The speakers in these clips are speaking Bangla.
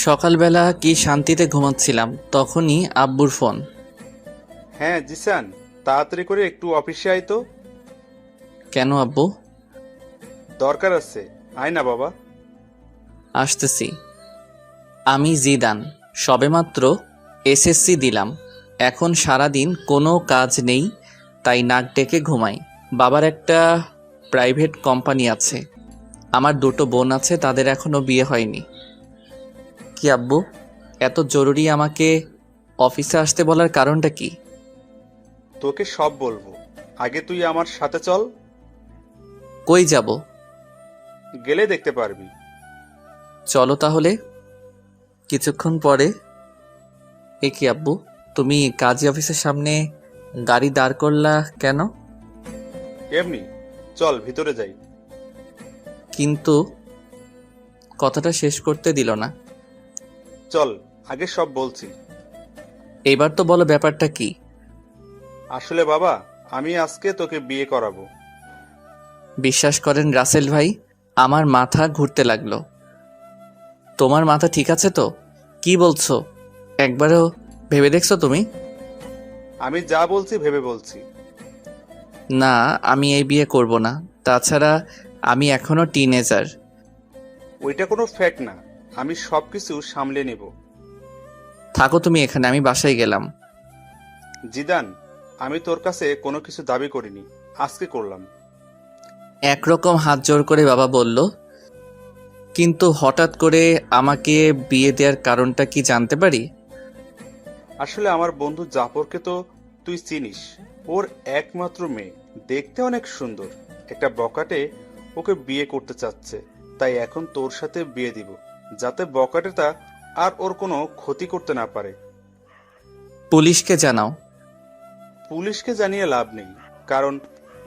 সকালবেলা কি শান্তিতে ঘুমাচ্ছিলাম, তখনই আব্বুর ফোন। হ্যাঁ জিসান, তাড়াতাড়ি করে একটু অফিসে আয় তো। কেন আব্বু? দরকার আছে, আয় না বাবা। আসতেছি। আমি জিদান, সবেমাত্র এসএসসি দিলাম। এখন সারাদিন কোনো কাজ নেই, তাই নাক ডেকে ঘুমাই। বাবার একটা প্রাইভেট কোম্পানি আছে। আমার দুটো বোন আছে, তাদের এখনো বিয়ে হয়নি। কি আব্বু, এত জরুরি আমাকে অফিসে আসতে বলার কারণটা কি? তোকে সব বলবো, আগে তুই আমার সাথে চল। কই যাব? গেলে দেখতে পারবি। চলো তাহলে। কিছুক্ষণ পরে। এ কি আব্বু, তুমি কাজী অফিসের সামনে গাড়ি দাঁড় করলা কেন? এমনি, চল ভিতরে যাই। কিন্তু কথাটা শেষ করতে দিল না। চল, আগে সব বলছি। এবার তো বলো ব্যাপারটা কি? আসলে বাবা, আমি আজকে তোকে বিয়ে করাবো। বিশ্বাস করেন রাসেল ভাই, আমার মাথা ঘুরতে লাগলো। তোমার মাথা ঠিক আছে তো? কি বলছো? একবারও ভেবে দেখছো তুমি? আমি যা বলছি ভেবে বলছি। না, আমি এই বিয়ে করব না। তাছাড়া আমি এখনো টিনেজার। ওইটা কোনো ফ্যাক্ট না, আমি সবকিছু সামলে নেব। থাকো তুমি এখানে, আমি বাসায় গেলাম। জিদান, আমি তোর কাছে কোনো কিছু দাবি করিনি, আজকে করলাম। একরকম হাত জোড় করে বাবা বলল। কিন্তু হঠাৎ করে আমাকে বিয়ে দেওয়ার কারণটা কি জানতে পারি? আসলে আমার বন্ধু জাফরকে তো তুই চিনিস। ওর একমাত্র মেয়ে, দেখতে অনেক সুন্দর। একটা বকাটে ওকে বিয়ে করতে চাচ্ছে। তাই এখন তোর সাথে বিয়ে দিব, যাতে বকাটেটা আর ওর কোনো ক্ষতি করতে না পারে। পুলিশকে জানাও। পুলিশকে জানিয়ে লাভ নেই, কারণ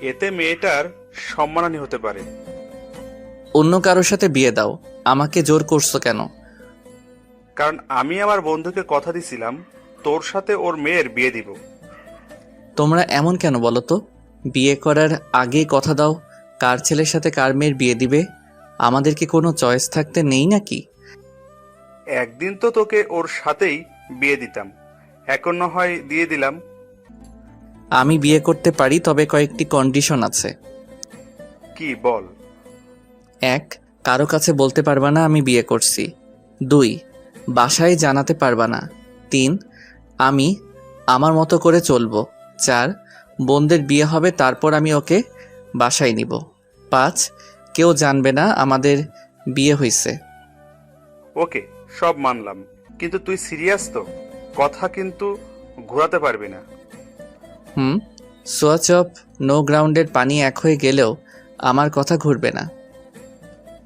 এতে মেয়েটার সম্মানহানি হতে পারে। অন্য কারোর সাথে বিয়ে দাও, আমাকে জোর করছো কেন? কারণ আমি আমার বন্ধুকে কথা দিছিলাম তোর সাথে ওর মেয়ের বিয়ে দিব। তোমরা এমন কেন বলো তো? বিয়ে করার আগেই কথা দাও কার ছেলের সাথে কার মেয়ের বিয়ে দিবে। আমাদের কি কোনো চয়েস থাকতে নেই নাকি? একদিন তো তোকে ওর সাথেই বিয়ে দিতাম, এখন না হয় দিয়ে দিলাম। আমি বিয়ে করতে পারি, তবে কয়েকটি কন্ডিশন আছে। কি বল? 1, কারো কাছে বলতে পারবা না আমি বিয়ে করছি। 2, বাসায় জানাতে পারবা না। 3, আমি আমার মতো করে চলবো। 4, বোনদের বিয়ে হবে, তারপর আমি ওকে বাসায় নিব। 5, কেউ জানবে না আমাদের বিয়ে হয়েছে। ওকে, সব মানলাম, কিন্তু তুই সিরিয়াস তো? কথা কিন্তু ঘোরাতে পারবি না। হুম, সোয়াচ অফ নো গ্রাউন্ডের পানি এক হয়ে গেলেও আমার কথা ঘুরবে না।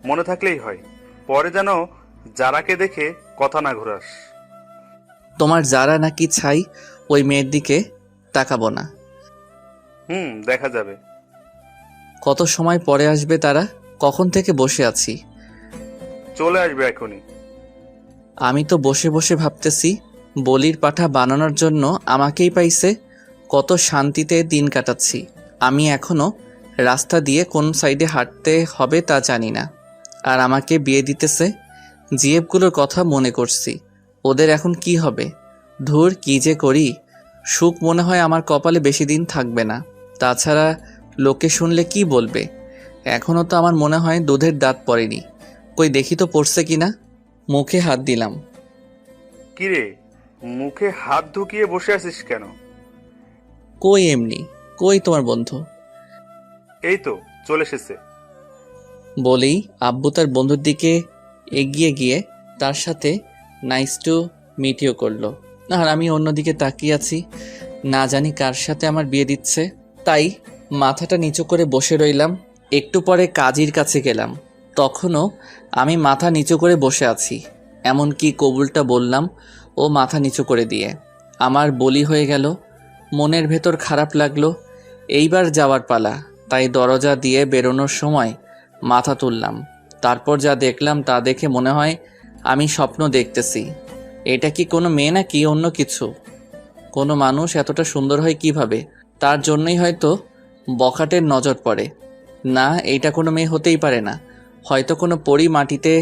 মনে থাকলেই হয়, পরে যেন যারাকে দেখে কথা না ঘোরাস। তোমার যারা নাকি ছাই, ওই মেয়ের দিকে তাকাবো না। দেখা যাবে। কত সময় পরে আসবে তারা? কখন থেকে বসে আছি। চলে আসবে এখনই। আমি তো বসে বসে ভাবতেছি, বলির পাঠা বানানোর জন্য আমাকেই পাইছে। কত শান্তিতে দিন কাটাচ্ছি। আমি এখনো রাস্তা দিয়ে কোন সাইডে হাঁটতে হবে তা জানি না, আর আমাকে বিয়ে দিতেছে। জিএফগুলোর কথা মনে করছি, ওদের এখন কি হবে। ধুর, কি যে করি। সুখ মনে হয় আমার কপালে বেশি দিন থাকবে না। তাছাড়া লোকে শুনলে কি বলবে। এখনও তো আমার মনে হয় দুধের দাঁত পড়েনি। কই দেখি তো পড়ছে কিনা। মুখে হাত দিলাম। কিরে, মুখে হাত ঢুকিয়ে বসে আছিস কেন? কই এমনি। কই তোমার বন্ধু? এই তো চলে এসেছে। বলেই আব্বু তার বন্ধুর দিকে এগিয়ে গিয়ে তার সাথে নাইস টু মিট ইউ করলো। আর আমি অন্যদিকে তাকিয়ে আছি, না জানি কার সাথে আমার বিয়ে দিচ্ছে। তাই মাথাটা নিচু করে বসে রইলাম। একটু পরে কাজীর কাছে গেলাম, তখনও আমি মাথা নিচু করে বসে আছি। এমনকি কবুলটা বললাম ও মাথা নিচু করে দিয়ে। আমার বলি হয়ে গেল। মনের ভেতর খারাপ লাগলো। এইবার যাওয়ার পালা, তাই দরজা দিয়ে বেরোনোর সময় মাথা তুললাম। তারপর যা দেখলাম তা দেখে মনে হয় আমি স্বপ্ন দেখতেছি। এটা কি কোনো মেয়ে নাকি অন্য কিছু? কোনো মানুষ এতটা সুন্দর হয় কিভাবে? তার জন্যই হয়তো বখাটের নজর পড়ে। না, এইটা কোনো মেয়ে হতেই পারে না। হয়তো কোনো পরী মাটিতে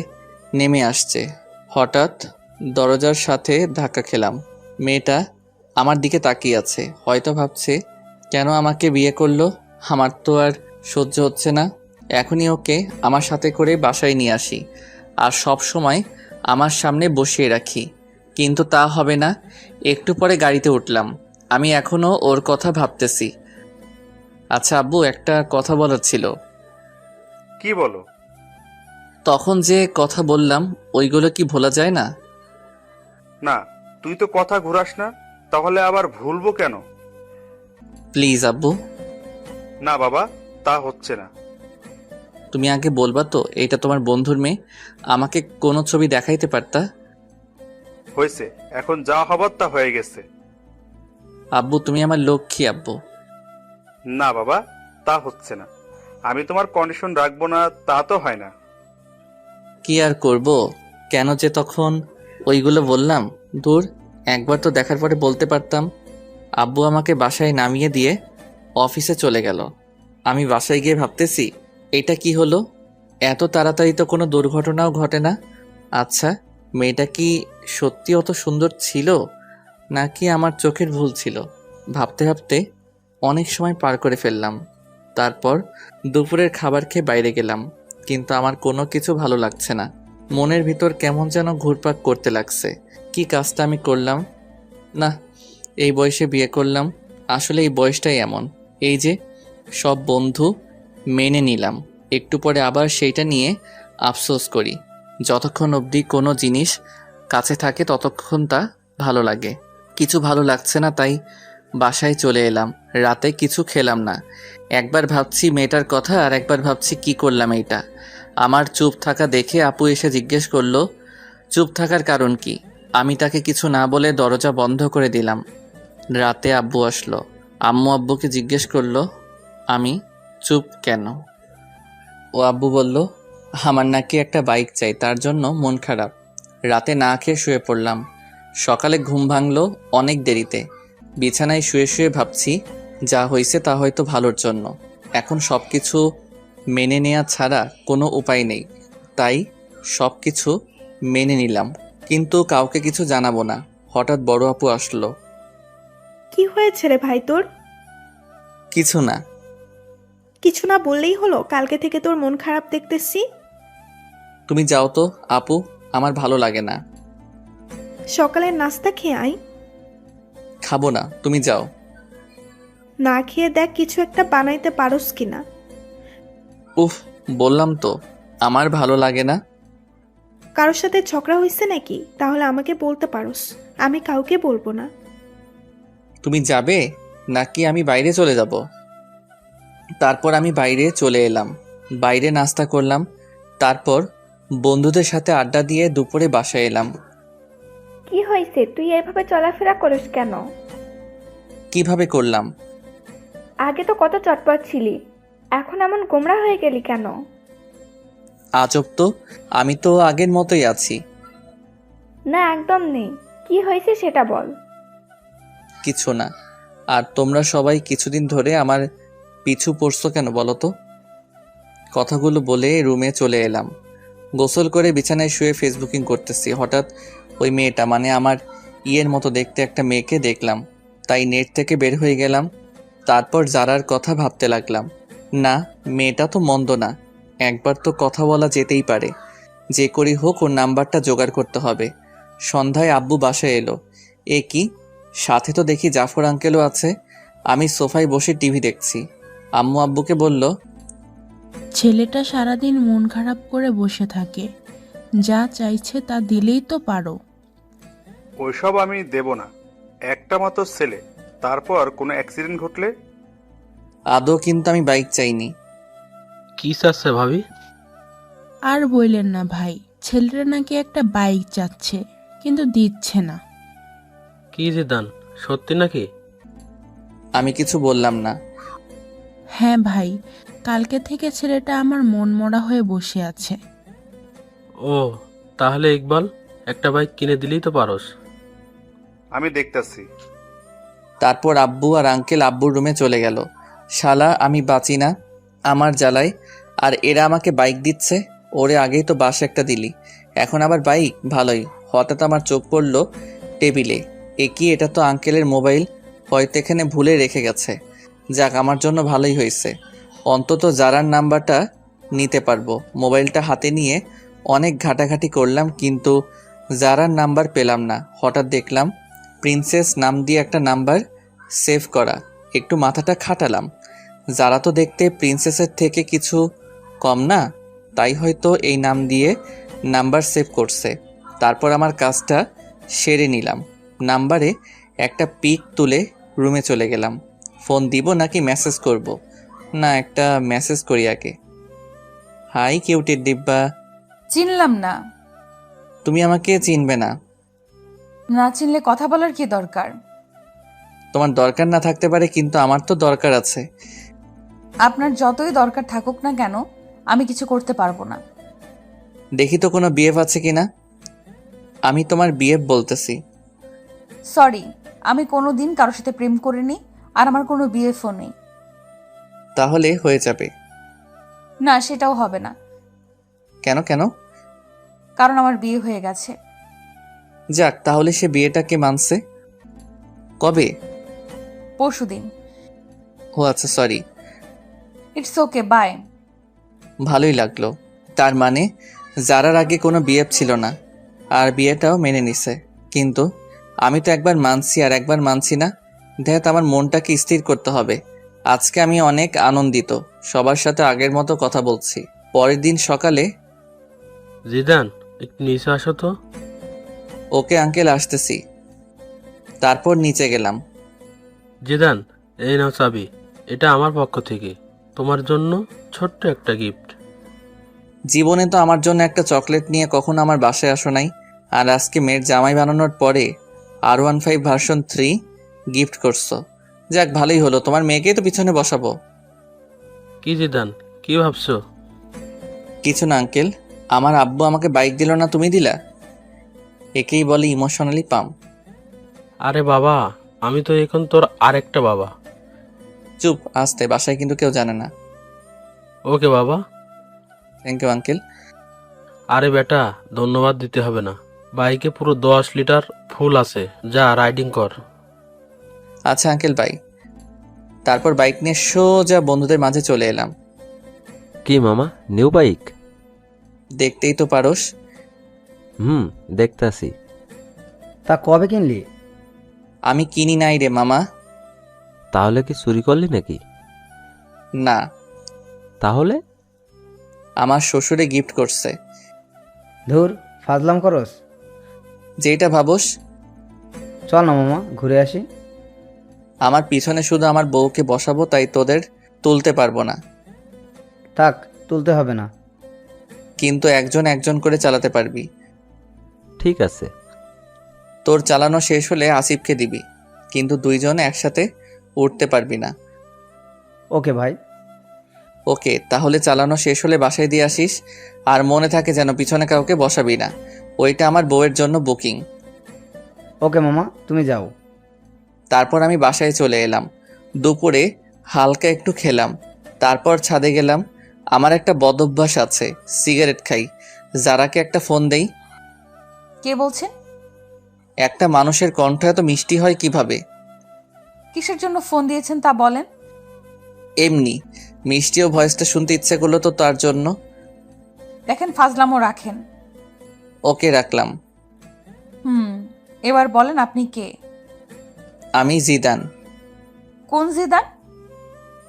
নেমে আসছে। হঠাৎ দরজার সাথে ধাক্কা খেলাম। মেয়েটা আমার দিকে তাকিয়ে আছে, হয়তো ভাবছে কেন আমাকে বিয়ে করলো। আমার তো আর সহ্য হচ্ছে না, এখনই ওকে আমার সাথে করে বাসায় নিয়ে আসি আর সব সময় আমার সামনে বসিয়ে রাখি। কিন্তু তা হবে না। একটু পরে গাড়িতে উঠলাম। আমি এখনও ওর কথা ভাবতেছি। আচ্ছা আব্বু, একটা কথা বলার ছিল। কি বলো? তখন যে কথা বললাম ওইগুলো কি ভোলা যায় না? না, তুই তো কথা ঘুরাস না, তাহলে আবার ভুলবো কেন? প্লিজ আব্বু। না বাবা, তা হচ্ছে না। তুমি আগে বলবা তো এটা তোমার বন্ধুর মেয়ে, আমাকে কোনো ছবি দেখাইতে পারতা? হয়েছে, এখন যা হবার তা হয়ে গেছে। আব্বু তুমি আমার লক্ষ্মী আব্বু। না বাবা, তা হচ্ছে না। আমি তোমার কন্ডিশন রাখবো না তা তো হয় না। কি আর করব, কেন যে তখন ওইগুলো বললাম। দূর, একবার তো দেখার পরে বলতে পারতাম। আব্বু আমাকে বাসায় নামিয়ে দিয়ে অফিসে চলে গেল। আমি বাসায় গিয়ে ভাবতেছি এটা কি হলো, এত তাড়াতাড়ি তো কোনো দুর্ঘটনাও ঘটে না। আচ্ছা, মেয়েটা কি সত্যি অত সুন্দর ছিল নাকি আমার চোখের ভুল ছিল? ভাবতে ভাবতে অনেক সময় পার করে ফেললাম। তারপর দুপুরের খাবার খেয়ে বাইরে গেলাম, কিন্তু আমার কোনো কিছু ভালো লাগছে না। মনের ভিতর কেমন যেন ঘুরপাক করতে লাগছে। কি কাজটা আমি করলাম? না, এই বয়সে বিয়ে করলাম। আসলে এই বয়সটাই এমন। এই যে সব বন্ধু মেনে নিলাম, একটু পরে আবার সেইটা নিয়ে আফসোস করি। যতক্ষণ অবধি কোনো জিনিস কাছে থাকে ততক্ষণ তা ভালো লাগে। কিছু ভালো লাগছে না, তাই বাসায় চলে এলাম। রাতে কিছু খেলাম না। একবার ভাবছি মেয়েটার কথা আর একবার ভাবছি কি করলাম এইটা। আমার চুপ থাকা দেখে আপু এসে জিজ্ঞেস করলো চুপ থাকার কারণ কি। আমি তাকে কিছু না বলে দরজা বন্ধ করে দিলাম। রাতে আব্বু আসলো। আম্মু আব্বুকে জিজ্ঞেস করলো আমি চুপ কেন। ও আব্বু বলল আমার নাকি একটা বাইক চাই, তার জন্য মন খারাপ। রাতে না খেয়ে শুয়ে পড়লাম। সকালে ঘুম ভাঙলো অনেক দেরিতে। বিছানায় শুয়ে শুয়ে ভাবছি যা হয়েছে তা হয়তো ভালোর জন্য। এখন সব কিছু মেনে নেওয়া ছাড়া কোনো উপায় নেই, তাই সব কিছু মেনে নিলাম, কিন্তু কাউকে কিছু জানাবো না। হঠাৎ বড় আপু আসলো। কি হয়েছে রে ভাই তোর? কিছু না। কিছু না বললেই হলো? কালকে থেকে তোর মন খারাপ দেখতেছি। তুমি যাও তো আপু, আমার ভালো লাগে না। সকালের নাস্তা খেয়ে আয়। খাবো না, তুমি যাও। না খেয়ে দেখ কিছু একটা বানাইতে পারোস কিনা। উফ, বললাম তো আমার ভালো লাগে না। কারোর সাথে ঝগড়া হয়েছে নাকি? তাহলে আমাকে বলতে পারোস, আমি কাউকে বলবো না। তুমি যাবে নাকি আমি বাইরে চলে যাব? তারপর আমি বাইরে চলে এলাম। বাইরে নাস্তা করলাম। তারপর বন্ধুদের সাথে আড্ডা দিয়ে দুপুরে বাসায় এলাম। কি হয়েছে? তুই এভাবে চলাফেরা করিস কেন? কিভাবে করলাম? আগে তো কত চটপট ছিলি, এখন এমন গোমড়া হয়ে গেলি কেন? আজব তো, আমি তো আগের মতোই আছি। না, একদম নেই। কি হয়েছে সেটা বল। কিছু না। আর তোমরা সবাই কিছুদিন ধরে আমার পিছু পড়ছো কেন বলো তো? কথাগুলো বলে রুমে চলে এলাম। গোসল করে বিছানায় শুয়ে ফেসবুকিং করতেছি। হঠাৎ ওই মেয়েটা, মানে আমার ইয়ের মতো দেখতে একটা মেয়েকে দেখলাম, তাই নেট থেকে বের হয়ে গেলাম। তারপর জারার কথা ভাবতে লাগলাম। না, মেয়েটা তো মন্দ না, একবার তো কথা বলা যেতেই পারে। যে করি হোক ওর নাম্বারটা জোগাড় করতে হবে। সন্ধ্যায় আব্বু বাসায় এলো। এ কি, সাথে তো দেখি জাফর আঙ্কেলও আছে। আমি সোফায় বসে টিভি দেখছি। আম্মু আব্বুকে বলল, ছেলেটা সারাদিন মন খারাপ করে বসে থাকে, যা চাইছে তা দিলেই তো পারো। ওইসব আমি দেব না। একটা মাত্র ছেলে, তারপর কোনো অ্যাক্সিডেন্ট ঘটলে? আদৌ কিন্তু আমি বাইক চাইনি। কি চাচ্ছে ভাবি? আর বললেন না ভাই, ছেলেটা নাকি একটা বাইক চাচ্ছে, কিন্তু দিচ্ছে না। কি জিদান, সত্যি নাকি? আমি কিছু বললাম না। হ্যাঁ ভাই, কালকে থেকে ছেলেটা আমার মন মরা হয়ে বসে আছে। ও, তাহলে ইকবাল একটা বাইক কিনে দিলেই তো পারোস। আমি দেখতাছি। তারপর আব্বু আর আঙ্কেল আব্বুর রুমে চলে গেল। শালা আমি বাঁচি না আমার জ্বালায়, আর এরা আমাকে বাইক দিচ্ছে। ওরে আগেই তো বাস একটা দিলি, এখন আবার বাইক? ভালোই। হঠাৎ আমার চোখ পড়লো টেবিলে। এটা তো আঙ্কেলের মোবাইল, হয়তো এখানে ভুলে রেখে গেছে। যাক, আমার জন্য ভালোই হয়েছে, অন্তত জারার নাম্বারটা নিতে পারবো। মোবাইলটা হাতে নিয়ে অনেক ঘাটাঘাটি করলাম, কিন্তু জারার নাম্বার পেলাম না। হঠাৎ দেখলাম প্রিন্সেস নাম দিয়ে একটা নাম্বার সেভ করা। একটু মাথাটা খাটালাম, যারা তো দেখতে প্রিন্সেসের থেকে কিছু কম না, তাই হয়তো এই নাম দিয়ে নাম্বার সেভ করছে। তারপর আমার কাজটা সেরে নিলাম। নাম্বারে একটা পিক তুলে রুমে চলে গেলাম। ফোন দিব নাকি মেসেজ করব? না, একটা মেসেজ করি আগে। হাই কিউটের ডিব্বা। চিনলাম না। তুমি আমাকে চিনবে না। না চিনলে কথা বলার কি দরকার? তোমার দরকার না থাকতে পারে, কিন্তু আমার তো দরকার আছে। আপনার যতই দরকার থাকুক না কেন, আমি কিছু করতে পারবো না। দেখি তো কোনো বিএফ আছে কিনা। আমি তোমার বিএফ বলতেছি। সরি, আমি কোনো দিন কারোর সাথে প্রেম করিনি, আর আমার কোনো বিএফও নেই। তাহলে হয়ে যাবে। না, সেটাও হবে না, কেন কেন? কারণ আমার বিয়ে হয়ে গেছে। যাক, তাহলে সে বিয়েটাকে মানছে। কবে? পরশুদিন। ও আচ্ছা, সরি। It's okay, by. ভালোই লাগলো। তার মানে যারার আগে কোনো বিএফ ছিল না, আর বিয়েটাও মেনে নিছে। কিন্তু আমি তো একবার মানছি আর একবার মানছি না। দেখ, আমার মনটাকে স্থির করতে হবে। আজকে আমি অনেক আনন্দিত, সবার সাথে আগের মতো কথা বলছি। পরের দিন সকালে। জিদান, একটু নিচে আসো তো। ওকে আঙ্কেল, আসতেছি। তারপর নিচে গেলাম। জিদান, এই নাও চাবি। এটা আমার পক্ষ থেকে তোমার জন্য ছোট্ট একটা গিফট। জীবনে তো আমার জন্য একটা চকলেট নিয়ে কখনো আমার বাসায় আসো নাই, আর আজকে মেয়ের জামাই বানানোর পরে R15 ভার্সন 3 গিফট করছো। যাক, ভালোই হলো, তোমার মেয়েকেই তো পিছনে বসাবো। কি জিদান, কি ভাবছো? কিছু না আঙ্কেল, আমার আব্বু আমাকে বাইক দিল না, তুমি দিলা। একেই বলে ইমোশনালি পাম। আরে বাবা, আমি তো এখন তোর আরেকটা বাবা। চুপ, আসতে, বাসায় কিন্তু কেউ জানে না। ওকে বাবা। Thank you uncle. আরে বেটা, ধন্যবাদ দিতে হবে না। বাইকে পুরো 10 লিটার ফুল আছে, যা রাইডিং কর। আচ্ছা আঙ্কেল, বাই। তারপর বাইক নিয়ে সোজা বন্ধুদের মাঝে চলে এলাম। কি মামা, নিউ বাইক? দেখতেই তো পারোস। দেখতাছি। তা কবে কিনলি? আমি কিনি নাই রে মামা। তাহলে কি চুরি করলি নাকি? না, তাহলে? আমার শ্বশুরে গিফট করছে। ধুর, ফাজলাম করস। যেটা ভাবোস। চল না মামা, ঘুরে আসি। আমার পিছনে শুধু আমার বউকে বসাবো, তাই তোদের তুলতে পারবো না। থাক, তুলতে হবে না। কিন্তু একজন একজন করে চালাতে পারবি। ঠিক আছে। তোর চালানো শেষ হলে আসিফকে দিবি, কিন্তু দুইজন একসাথে উঠতে পারবি না। ওকে ভাই। ওকে, তাহলে চালানো শেষ হলে বাসায় দিয়ে আসিস। আর মনে থাকে যেন পিছনে কাউকে বসাবি না, ওইটা আমার বউয়ের জন্য বুকিং। ওকে মামা, তুমি যাও। তারপর আমি বাসায় চলে এলাম। দুপুরে হালকা একটু খেলাম, তারপর ছাদে গেলাম। আমার একটা বদ অভ্যাস আছে, সিগারেট খাই। যারাকে একটা ফোন দেই। কে বলছেন? একটা মানুষের কণ্ঠ এত মিষ্টি হয় কিভাবে? কিসের জন্য ফোন দিয়েছেন তা বলেন। এমনি মিষ্টিও ভয়েসটা শুনতে ইচ্ছে করলো তো, তার জন্য। দেখেন, ফাজলামো রাখেন। ওকে, রাখলাম। এবার বলেন আপনি কে? আমি জিদান। কোন জিদান?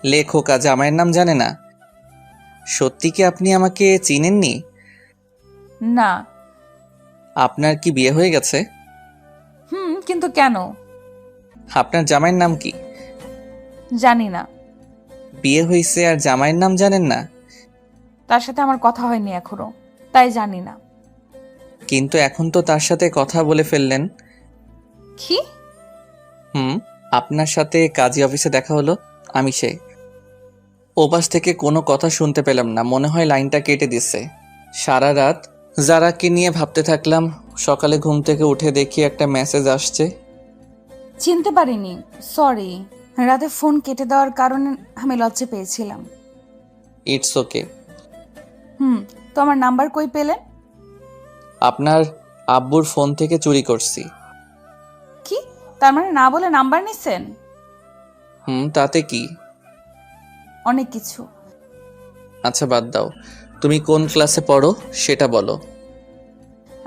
লেখক, জামাইয়ের নাম জানে না? সত্যি কি আপনি আমাকে চিনেননি? না। আপনার কি বিয়ে হয়ে গেছে? কিন্তু কেন? আপনার জামাইয়ের নাম কি? জানি না। বিয়ে হয়েছে আর জামাইয়ের নাম জানেন না? তার সাথে আমার কথা হয়নি এখনো, তাই জানি না। কিন্তু এখন তো তার সাথে কথা বলে ফেললেন। কি? আপনার সাথে কাজী অফিসে দেখা হলো, আমি সে। ওপাশ থেকে কোনো কথা শুনতে পেলাম না, মনে হয় লাইনটা কেটে দিছে। সারা রাত যারাকে নিয়ে ভাবতে থাকলাম। সকালে ঘুম থেকে উঠে দেখি একটা মেসেজ আসছে। চিনতে পারিনি, সরি। রাতে ফোন কেটে দেওয়ার কারণে আমি লজ্জা পেয়েছিলাম। It's okay. তো আমার নাম্বার কই পেলেন? আপনার আব্বুর ফোন থেকে চুরি করছি। কি? তার মানে না বলে নাম্বার নিছেন? তাতে কি? অনেক কিছু। আচ্ছা বাদ দাও, তুমি কোন ক্লাসে পড়ো সেটা বলো।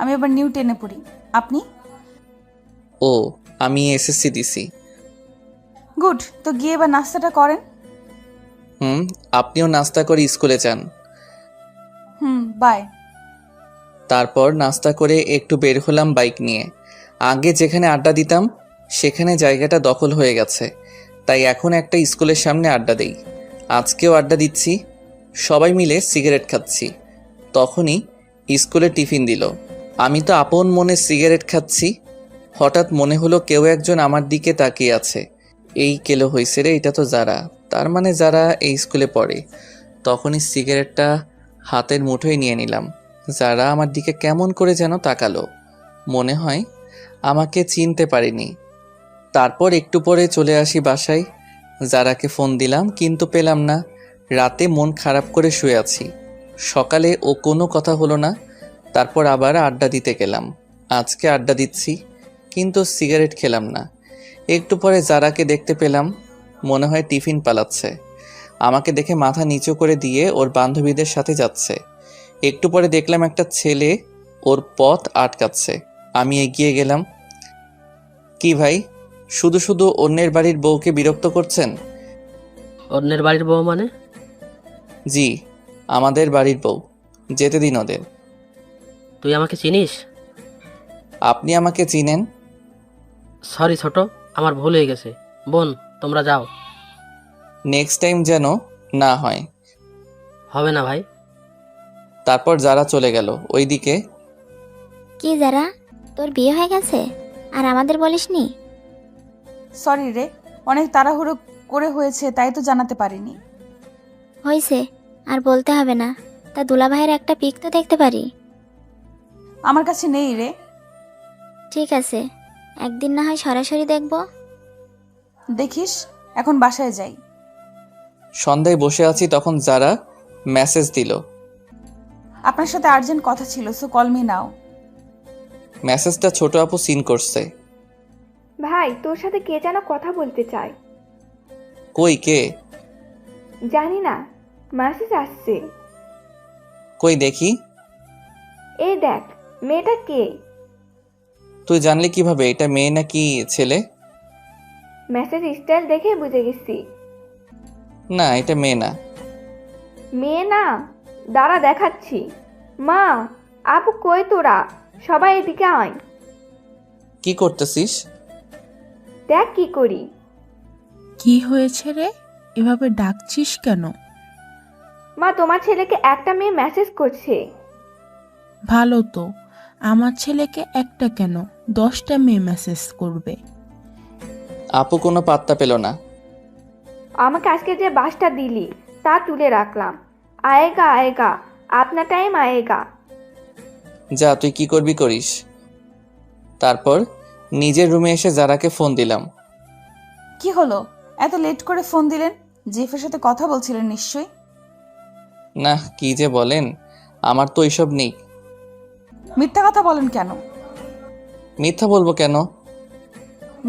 আমি আবার নিউ 10-এ পড়ি। আপনি? ও, আমি এসএসসি দিছি। গুড, তো গিয়ে এবার নাস্তাটা করেন। আপনিও নাস্তা করে স্কুলে যান। বাই। তারপর নাস্তা করে একটু বের হলাম বাইক নিয়ে। আগে যেখানে আড্ডা দিতাম সেখানে জায়গাটা দখল হয়ে গেছে, তাই এখন একটা স্কুলের সামনে আড্ডা দেই। আজকেও আড্ডা দিচ্ছি, সবাই মিলে সিগারেট খাচ্ছি। তখনই স্কুলে টিফিন দিল। আমি তো আপন মনে সিগারেট খাচ্ছি, হঠাৎ মনে হলো কেউ একজন আমার দিকে তাকিয়ে আছে। এই কেলো হয়েছে রে, এটা তো যারা, তার মানে যারা এই স্কুলে পড়ে। তখনই সিগারেটটা হাতের মুঠোয় নিয়ে নিলাম। যারা আমার দিকে কেমন করে যেন তাকালো, মনে হয় আমাকে চিনতে পারেনি। তারপর একটু পরে চলে আসি বাসায়। যারাকে ফোন দিলাম কিন্তু পেলাম না। রাতে মন খারাপ করে শুয়ে আছি। সকালে ও কোনো কথা হলো না। তারপর আবার আড্ডা দিতে গেলাম। আজকে আড্ডা দিচ্ছি কিন্তু সিগারেট খেলাম না। একটু পরে যারাকে দেখতে পেলাম, মনে হয় টিফিন পালাচ্ছে। আমাকে দেখে মাথা নিচু করে দিয়ে ওর বান্ধবীদের সাথে যাচ্ছে। একটু পরে দেখলাম একটা ছেলে ওর পথ আটকাচ্ছে। আমি এগিয়ে গেলাম। কি ভাই, শুধু শুধু অন্যের বাড়ির বউকে বিরক্ত করছেন? অন্যের বাড়ির বউ মানে? জি, আমাদের বাড়ির বউ, যেতে দিন ওদের। তুই আমাকে চিনিস? আপনি আমাকে চিনেন? সরি ছোট, আমার ভুল হয়ে গেছে। বোন, তোমরা যাও। নেক্সট টাইম যেন না হয়। হবে না ভাই। তারপর যারা চলে গেল ওইদিকে। কি যারা, তোর বিয়ে হয়ে গেছে আর আমাদের বলিসনি? সরি রে, অনেক তাড়াহুড়ো করে হয়েছে, তাই তো জানাতে পারিনি। হয়েছে, আর বলতে হবে না। তা দুলাভাইয়ের একটা পিক তো দেখতে পারি? আমার কাছে নেই রে। ঠিক আছে, একদিন না হয় সরাসরি দেখব। দেখিস, এখন বাসায় যাই। সন্ধ্যায় বসে আছি, তখন যারা মেসেজ দিল। আপনার সাথে আর্জেন্ট কথা ছিল, সো কল মি নাও। মেসেজটা ছোট আপু সিন করছে। ভাই, তোর সাথে কে যেন কথা বলতে চায়। কই কে? জানি না, মেসেজ আসছে। কই দেখি। এই দেখ, মেয়েটা কে? তুই জানলি কিভাবে এটা মেয়ে নাকি ছেলে? মেসেজ স্টাইল দেখে বুঝে গেছি। না, এটা মেয়ে না। মেয়ে না? দাঁড়া দেখাচ্ছি। মা, আপু কই তোরা? সবাই এদিকে আয়। কি করতেছিস? দেখ কি করি। কি হয়েছে রে, এভাবে ডাকছিস কেন? মা, তোমার ছেলেকে একটা মেয়ে মেসেজ করছে। ভালো তো, আমার ছেলেকে একটা কেন 10টা মেয়ে মেসেজ করবে। আপু কোনো পাত্তা পেল না। আমাকে আজকে যে বাসটা দিলি তা তুলে রাখলাম। আয়েগা আয়েগা, আপনা টাইম আয়েগা। যা, তুই কি করবি করিস। তারপর নিজের রুমে এসে যারাকে ফোন দিলাম। কি হলো, এত লেট করে ফোন দিলেন? জেফের সাথে কথা বলছিলেন নিশ্চয়ই। না, কি যে বলেন, আমার তো এইসব নেই। মিথ্যা কথা বলেন কেন? মিথ্যা বলবো কেন?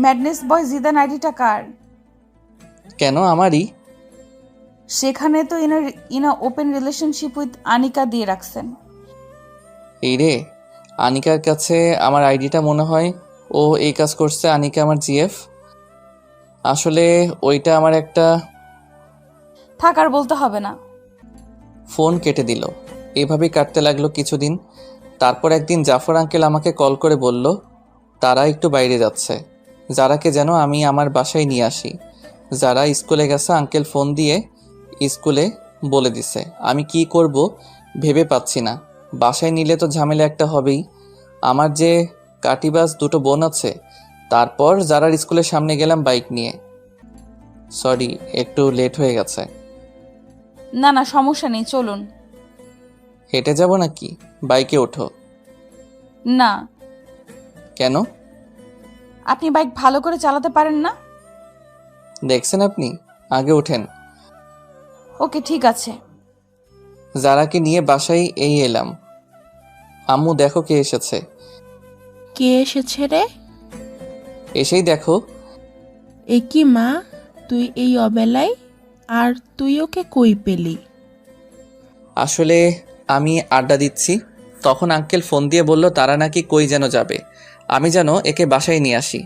ম্যাডনেস বয় জিদান আইডিটা কার? কেন আমারই? সেখানে তো in open relationship with Anika দিয়ে রাখছেন। এই রে, আনিকার কাছে আমার আইডিটা মনে হয় ও এই কাজ করছে। আনিকা আমার জিএফ। আসলে ওইটা আমার একটা। থাক, আর বলতে হবে না। ফোন কেটে দিল। এভাবেই কাটতে লাগলো কিছুদিন। তারপর একদিন জাফর আঙ্কেল আমাকে কল করে বলল তারা একটু বাইরে যাচ্ছে, যারাকে যেন আমি আমার বাসায় নিয়ে আসি। যারা স্কুলে গেছে, আঙ্কেল ফোন দিয়ে স্কুলে বলে দিছে। আমি কি করব ভেবে পাচ্ছি না। বাসায় নিলে তো ঝামেলা একটা হবেই। আমার যে কাটিবাজ দুটো বোন আছে। তারপর যারার স্কুলের সামনে গেলাম বাইক নিয়ে। সরি, একটু লেট হয়ে গেছে। না না, সমস্যা নেই, চলুন। হেঁটে যাব নাকি? বাইকে ওঠো। না। কেন? আপনি বাইক ভালো করে চালাতে পারেন না? দেখছেন আপনি, আগে ওঠেন। ওকে, ঠিক আছে। যারাকে নিয়ে বাসায় এই এলাম। আম্মু দেখো কে এসেছে। কে এসেছে রে? এসেই দেখো। এ কি মা, তুই এই অবেলায়? আর তুই ওকে কই পেলি? আসলে আমি আড্ডা দিচ্ছি, তখন আঙ্কেল ফোন দিয়ে বলল তারা নাকি কই যেন যাবে, আমি যেন একে বাসায় নিয়ে আসি।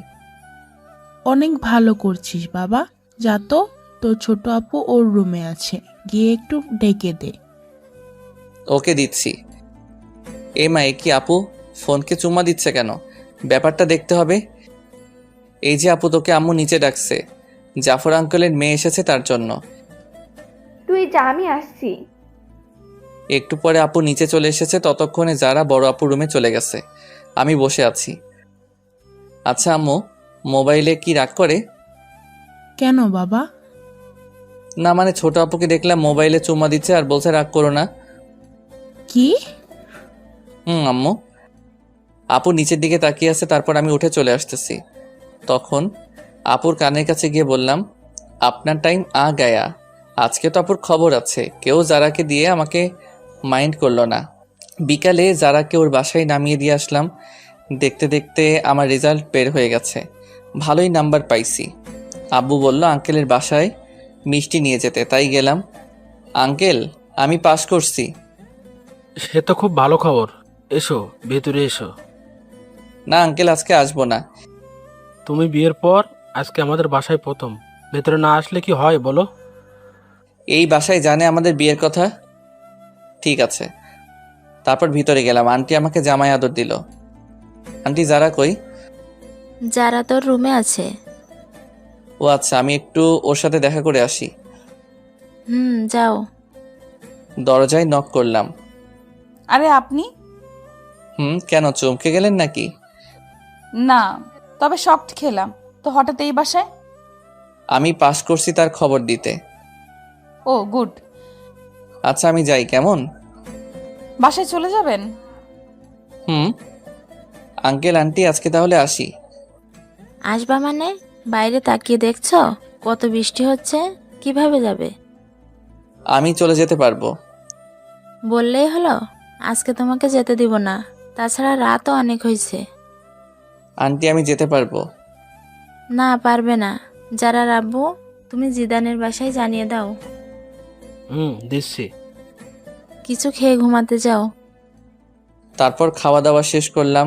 অনেক ভালো করছিস বাবা। যা তো, তোর ছোট আপু ওর রুমে আছে, গিয়ে একটু ডেকে দে। ওকে দিচ্ছি। এ মা, এ কি আপু ফোনকে চুম্মা দিচ্ছে কেন? ব্যাপারটা দেখতে হবে। এই যে আপু, তোকে আম্মু নিচে ডাকছে, জাফর আঙ্কেলের মেয়ে এসেছে তার জন্য। তুই যা, আমি আসছি। একটু পরে আপু নিচে চলে এসেছে, ততক্ষণে যারা বড় আপুর রুমে চলে গেছে, আমি বসে আছি। আচ্ছা আম্মু, মোবাইলে কি রাগ করে? কেন বাবা? না মানে ছোট আপুকে দেখলাম মোবাইলে চুম্মা দিচ্ছে আর বলছে রাগ করো না। কি? আম্মু। আপু নিচের দিকে তাকিয়ে আছে, তারপর আমি উঠে চলে আসতেছি। তখন আপুর কানের কাছে গিয়ে বললাম, আপনার টাইম আ গায়া। আজকে তো আপুর খবর আছে, কেউ যারাকে দিয়ে আমাকে মাইন্ড করলো না। বিকালে যারাকে ওর বাসায় নামিয়ে দিয়ে আসলাম। দেখতে দেখতে আমার রেজাল্ট বের হয়ে গেছে, ভালোই নাম্বার পাইছি। আব্বু বলল আঙ্কেলের বাসায় মিষ্টি নিয়ে যেতে, তাই গেলাম। আঙ্কেল, আমি পাস করছি। সে তো খুব ভালো খবর। এসো, ভেতরে এসো। না আঙ্কেল, আজকে আসবো না। তুমি বিয়ের পর আজকে আমাদের বাসায় প্রথম। ভেতরে না আসলে কি হয় বলো? এই বাসায় জানে আমাদের বিয়ের কথা? ঠিক আছে। তারপর ভিতরে গেলাম, আন্টি আমাকে জামাই আদর দিল। আন্টি যারা কই? যারা তোর রুমে আছে। ও আচ্ছা, আমি একটু ওর সাথে দেখা করে আসি। যাও। দরজায় নক করলাম। আরে আপনি? কেন চমকে গেলেন নাকি? না, তবে শকড খেলাম তো হঠাৎ এই বাসায়। আমি পাস করছি তার খবর দিতে। ও গুড। আচ্ছা আমি যাই, কেমন? বাসায় চলে যাবেন? আঙ্কেল আন্টি, আজকে তাহলে আসি। আসবা মানে? বাইরে তাকিয়ে দেখছো কত বৃষ্টি হচ্ছে, কিভাবে যাবে? আমি চলে যেতে পারবো। বললেই হলো, আজকে তোমাকে যেতে দিব না। তাছাড়া রাতও অনেক হয়েছে। আন্টি আমি যেতে পারবো। না, পারবে না। যারা রাব্বু, তুমি জিদানের বাসায় জানিয়ে দাও। দিচ্ছি। কিছু খেয়ে ঘুমাতে যাও। তারপর খাওয়া দাওয়া শেষ করলাম।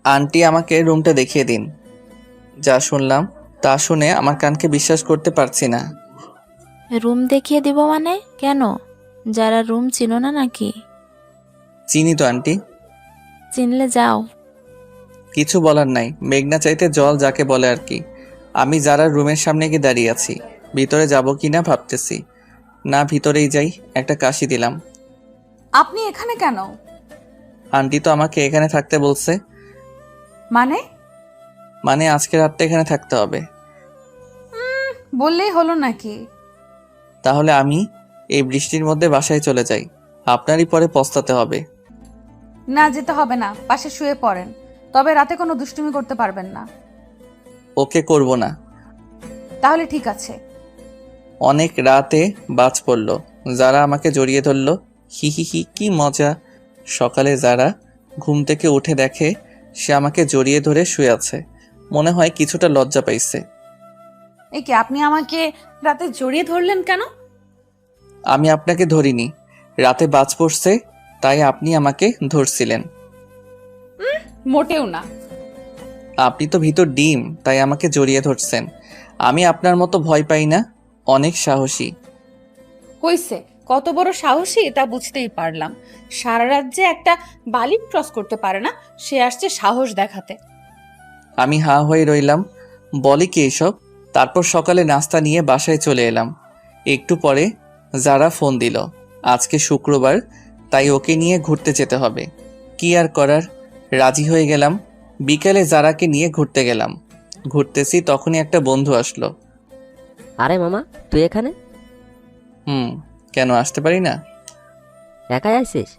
আন্টি আমাকে রুমটা দেখিয়ে দিন। যা শুনলাম তা শুনে আমার কানকে বিশ্বাস করতে পারছি না। রুম দেখিয়ে দিব মানে? কেন, যারা রুম চিনো না নাকি? চিনি তো আন্টি। চিনলে যাও। কিছু বলার নাই, মেঘনা চাইতে জল যাকে বলে আর কি। আমি যারা রুমের সামনে গিয়ে দাঁড়িয়ে আছি, ভিতরে যাব কি না ভাবতেছি। না, ভিতরেই যাই। একটা কাশি দিলাম। আপনি এখানে কেন? আন্টি তো আমাকে এখানে থাকতে বলছে। মানে আজকে রাতটা এখানে থাকতে হবে। বললেই হলো নাকি? তাহলে আমি এই বৃষ্টির মধ্যে বাসায় চলে যাই, আপনারই পরে পস্তাতে হবে। না, যেতে হবে না, পাশে শুয়ে পড়েন। তবে রাতে কোনো দুষ্টুমি করতে পারবেন না। ওকে করব না। তাহলে ঠিক আছে। অনেক রাতে বাজ পড়ল, যারা আমাকে জড়িয়ে ধরল। হি হি হি, কি মজা। সকালে যারা ঘুম থেকে উঠে দেখে সে আমাকে জড়িয়ে ধরে শুয়ে আছে, মনে হয় কিছুটা লজ্জা পাইছে। এই কি, আপনি আমাকে রাতে জড়িয়ে ধরলেন কেন? আমি আপনাকে ধরিনি, রাতে বাজ পড়ছে তাই আপনি আমাকে ধরছিলেন। মোটেও না। আপনি তো ভিতর ডিম, তাই আমাকে জড়িয়ে ধরছেন। আমি আপনার মতো ভয় পাই না, অনেক সাহসী। হইছে, কত বড় সাহসী তা বুঝতেই পারলাম। সারা রাজ্যে একটা বালিক ক্রস করতে পারে না, সে আসছে সাহস দেখাতে। আমি হা হয়ে রইলাম, বলে কি এসব? তারপর সকালে নাস্তা নিয়ে বাসায় চলে এলাম। একটু পরে যারা ফোন দিল, আজকে শুক্রবার, তাই ওকে নিয়ে ঘুরতে যেতে হবে। কি আর করার, রাজি হয়ে গেলাম। বিকালে যারাকে নিয়ে ঘুরতে গেলাম। ঘুরতেছি, তখনই একটা বন্ধু আসলো। আরে মামা, তুই এখানে? কেন আসতে পারি না? একাই আইছিস?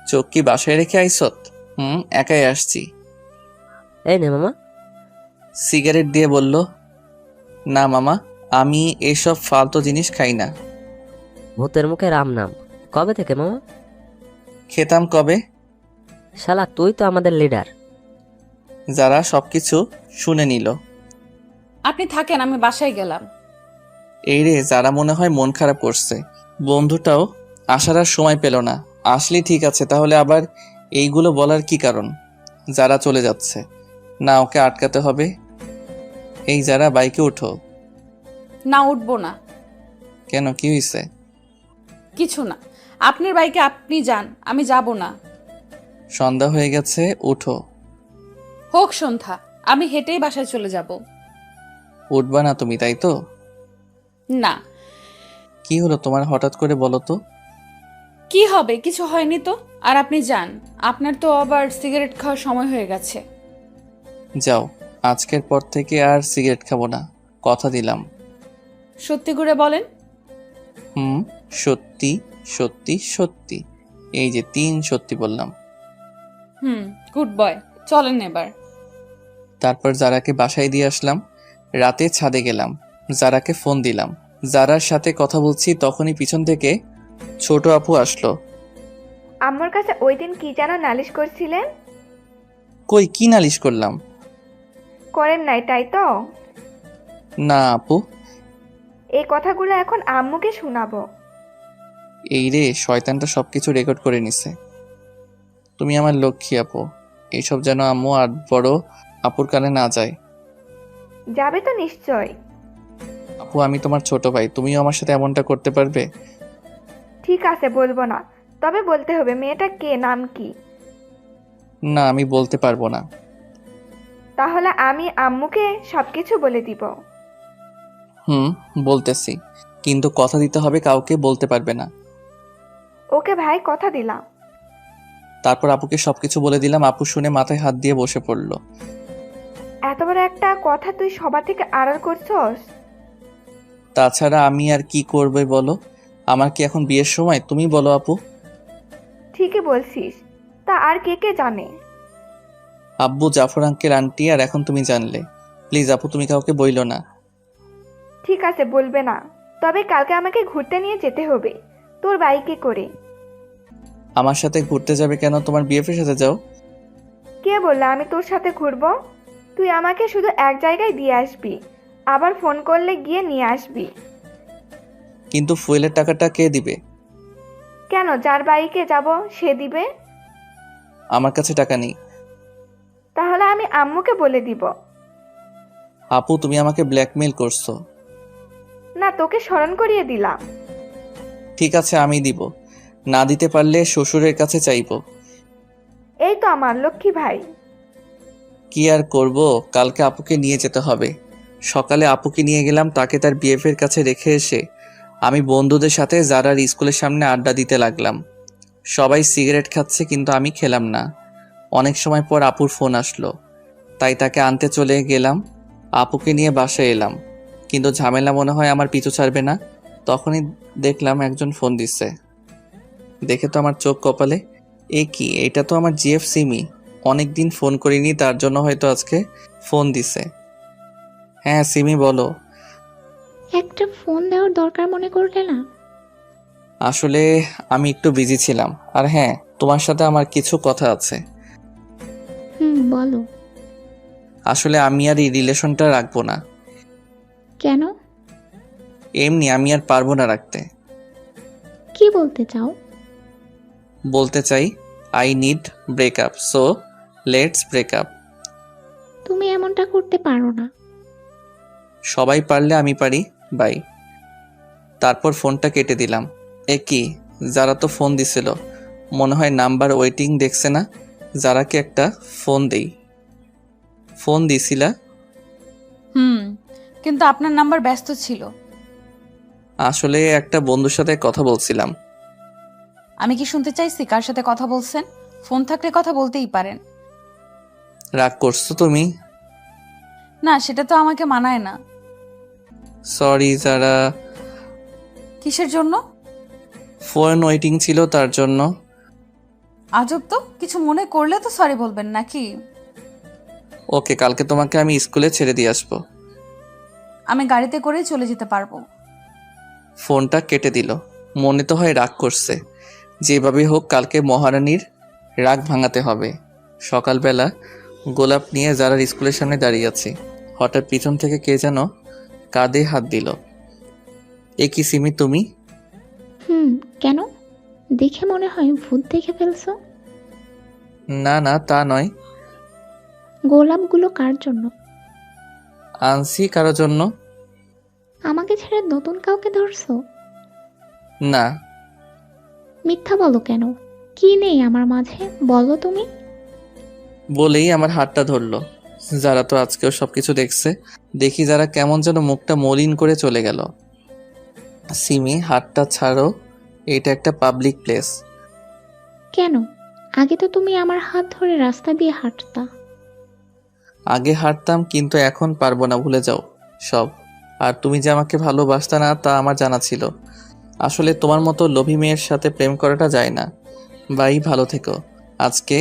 চোখ কি বাসায় রেখে আইসত? একাই আসছি। এই নে মামা। সিগারেট দিয়ে বলল, না মামা, আমি এসব ফালতু জিনিস খাই না। ভূতের মুখে রাম নাম, কবে থেকে মামা? খেতাম কবে। শালা তুই তো আমাদের লিডার। যারা সবকিছু শুনে নিল। আপনি থাকেন, আমি বাসায় গেলাম। এই রে, যারা মনে হয় মন খারাপ করছে। বন্ধুটাও আসার আর সময় পেল না। আসলে ঠিক আছে, তাহলে আবার এইগুলো বলার কি কারণ? যারা চলে যাচ্ছে না, ওকে আটকাতে হবে। এই যারা, বাইকে ওঠো। না, উঠবো না। কেন, কি হয়েছে? কিছু না, আপনার বাইকে আপনি যান, আমি যাব না। সন্ধ্যা হয়ে গেছে, উঠো। হোক সন্ধ্যা, আমি হেঁটেই বাসায় চলে যাব। উঠবা না তুমি, তাই তো? না। কি হলো তোমার, হঠাৎ করে বলো তো? কি হবে, কিছু হয়নি তো। আর আপনি যান, আপনার তো আবার সিগারেট খাওয়ার সময় হয়ে গেছে। যাও, আজকের পর থেকে আর সিগারেট খাবো না, কথা দিলাম। সত্যি করে বলেন। সত্যি সত্যি সত্যি। এই যে 3 সত্যি বললাম। গুড বয়, চলেন এবার। তারপর যারাকে বাসায় দিয়ে আসলাম। রাতে ছাদে গেলাম, যারাকে ফোন দিলাম। যারার সাথে কথা বলছি তখনই পিছন থেকে ছোট আপু আসলো। আম্মুর কাছে ওই দিন কি যেন নালিশ করছিলেন? কই, কি নালিশ করলাম? করেন নাই, তাই তো? না আপু। এই কথাগুলো এখন আম্মুকে শোনাবো। এই রে, শয়তানটা সবকিছু রেকর্ড করে নিছে। তুমি আমার লক্ষ্মী আপু, এইসব যেন আম্মু আর বড় আপুর কানে না যায়। যাবে তো নিশ্চয়। আপু, আমি তোমার ছোট ভাই, তুমিও আমার সাথে এমনটা করতে পারবে? ঠিক আছে, বলবো না, তবে বলতে হবে মেয়েটা কে, নাম কি? না, আমি বলতে পারবো না। তাহলে আমি আম্মুকে সবকিছু বলে দিব। বলতেছি, কিন্তু কথা দিতে হবে, কাউকে বলতে পারবে না। ওকে ভাই, কথা দিলাম। তারপর আপুকে সবকিছু বলে দিলাম। আপু শুনে মাথায় হাত দিয়ে বসে পড়লো। এত বড় একটা কথা তুই সবার থেকে আড়াল করছস? তাছাড়া আমি আর কি করবে বলো? আমার কি এখন বিয়ের সময়? তুমি বলো আপু। ঠিকই বলছিস, তা আর কে কে জানে? আব্বু, জাফর আঙ্কেল, আন্টি, আর এখন তুমি জানলে। প্লিজ আপু, তুমি কাউকে বইলো না। ঠিক আছে, বলবে না। তবে কালকে আমাকে ঘুরতে নিয়ে যেতে হবে, তোর বাইকে করে। আমার সাথে ঘুরতে যাবে কেন? তোমার বিএফের সাথে যাও। কে বললো আমি তোর সাথে ঘুরবো? তুই আমাকে শুধু এক জায়গায় দিয়ে আসবি, আবার ফোন করলে গিয়ে নিয়ে আসবি। কিন্তু ফুয়েলের টাকাটা কে দিবে? কেন, যার বাইকে যাব সে দিবে। আমার কাছে টাকা নেই। তাহলে আমি আম্মুকে বলে দিব। আপু, তুমি আমাকে ব্ল্যাকমেইল করছো। না, তোকে স্মরণ করিয়ে দিলাম। ঠিক আছে, আমি দিব। না দিতে পারলে শ্বশুরের কাছে চাইবো। এই তো আমার লক্ষ্মী ভাই। কি আর করব, কালকে আপুকে নিয়ে যেতে হবে। সকালে আপুকে নিয়ে গেলাম, তাকে তার বিএফের কাছে রেখে এসে আমি বন্ধুদের সাথে যারার স্কুলের সামনে আড্ডা দিতে লাগলাম। সবাই সিগারেট খাচ্ছে, কিন্তু আমি খেলাম না। অনেক সময় পর আপুর ফোন আসলো, তাই তাকে আনতে চলে গেলাম। আপুকে নিয়ে বাসায় এলাম, কিন্তু ঝামেলা মনে হয় আমার পিছু ছাড়বে না। তখনই দেখলাম একজন ফোন দিচ্ছে। দেখে তো আমার চোখ কপালে। এ কি, এটা তো আমার জিএফ সিমি। অনেকদিন ফোন করিনি, তার জন্য হয়তো আজকে ফোন দিছে। হ্যাঁ সিমি, বলো। একটা ফোন দেওয়ার দরকার মনে করলে না? আসলে আমি একটু বিজি ছিলাম। আর হ্যাঁ, তোমার সাথে আমার কিছু কথা আছে। বলো। আসলে আমি আর এই রিলেশনটা রাখবো না। কেন? এমনি, আমি আর পারবো না রাখতে। কি বলতে চাও? বলতে চাই, I need breakup, so let's breakup. তুমি এমনটা করতে পারো না। সবাই পারলে আমি পারি, বাই। তারপর ফোনটা কেটে দিলাম। এ কি, যারা তো ফোন দিছিল, মনে হয় নাম্বার ওয়েটিং দেখছে না। যারাকে একটা ফোন দেই। ফোন দিছিলা? কিন্তু আপনার নাম্বার ব্যস্ত ছিল। আসলে একটা বন্ধুর সাথে কথা বলছিলাম। আমি কি শুনতে চাইছি কার সাথে কথা বলছেন? ফোন থাকলে কথা বলতেই পারেন। রাগ করছো তুমি? না, সেটা তো আমাকে মানায় না। সরি যারা। কিসের জন্য? ফোন ওয়েটিং ছিল, তার জন্য। আজব তো, কিছু মনে করলে তো সরি বলবেন নাকি? ওকে, কালকে তোমাকে আমি স্কুলে ছেড়ে দিয়ে আসবো। আমি গাড়িতে করেই চলে যেতে পারবো। ফোনটা কেটে দিল। মনে তো হয় রাগ করছে। যেভাবে হোক কালকে মহারানীর রাগ ভাঙাতে হবে। সকালবেলা গোলাপ নিয়ে যারা স্কুলের সামনে দাঁড়িয়ে আছি, হঠাৎ পিছন থেকে কে যেন কাঁধে হাত দিল। এ কি সিমি তুমি? কেন? দেখে মনে হয় ভূত দেখে ফেলছো। না না, তা নয়। গোলাপগুলো কার জন্য? আনছি কারোর জন্য। আমাকে ছেড়ে নতুন কাউকে ধরছো? না। মিথ্যা বলো কেন? কি নেই আমার মাঝে, বলো তুমি। বলেই আমার হাতটা ধরলো। যারা তো আজকেও সবকিছু দেখছে। দেখি যারা কেমন যেন মুখটা মলিন করে চলে গেল। সিমি, হাতটা ছাড়ো, এটা একটা পাবলিক প্লেস। কেন? আগে তো তুমি আমার হাত ধরে রাস্তা দিয়ে হাঁটতা। আগে হাঁটতাম, কিন্তু এখন পারবো না, ভুলে যাও সব। আর তুমি যে আমাকে ভালোবাসতা না তা আমার জানা ছিল। আসলে তোমার মতো লোভী মেয়ের সাথে প্রেম করাটা যায় না। বাই, ভালো থেকো। আজকে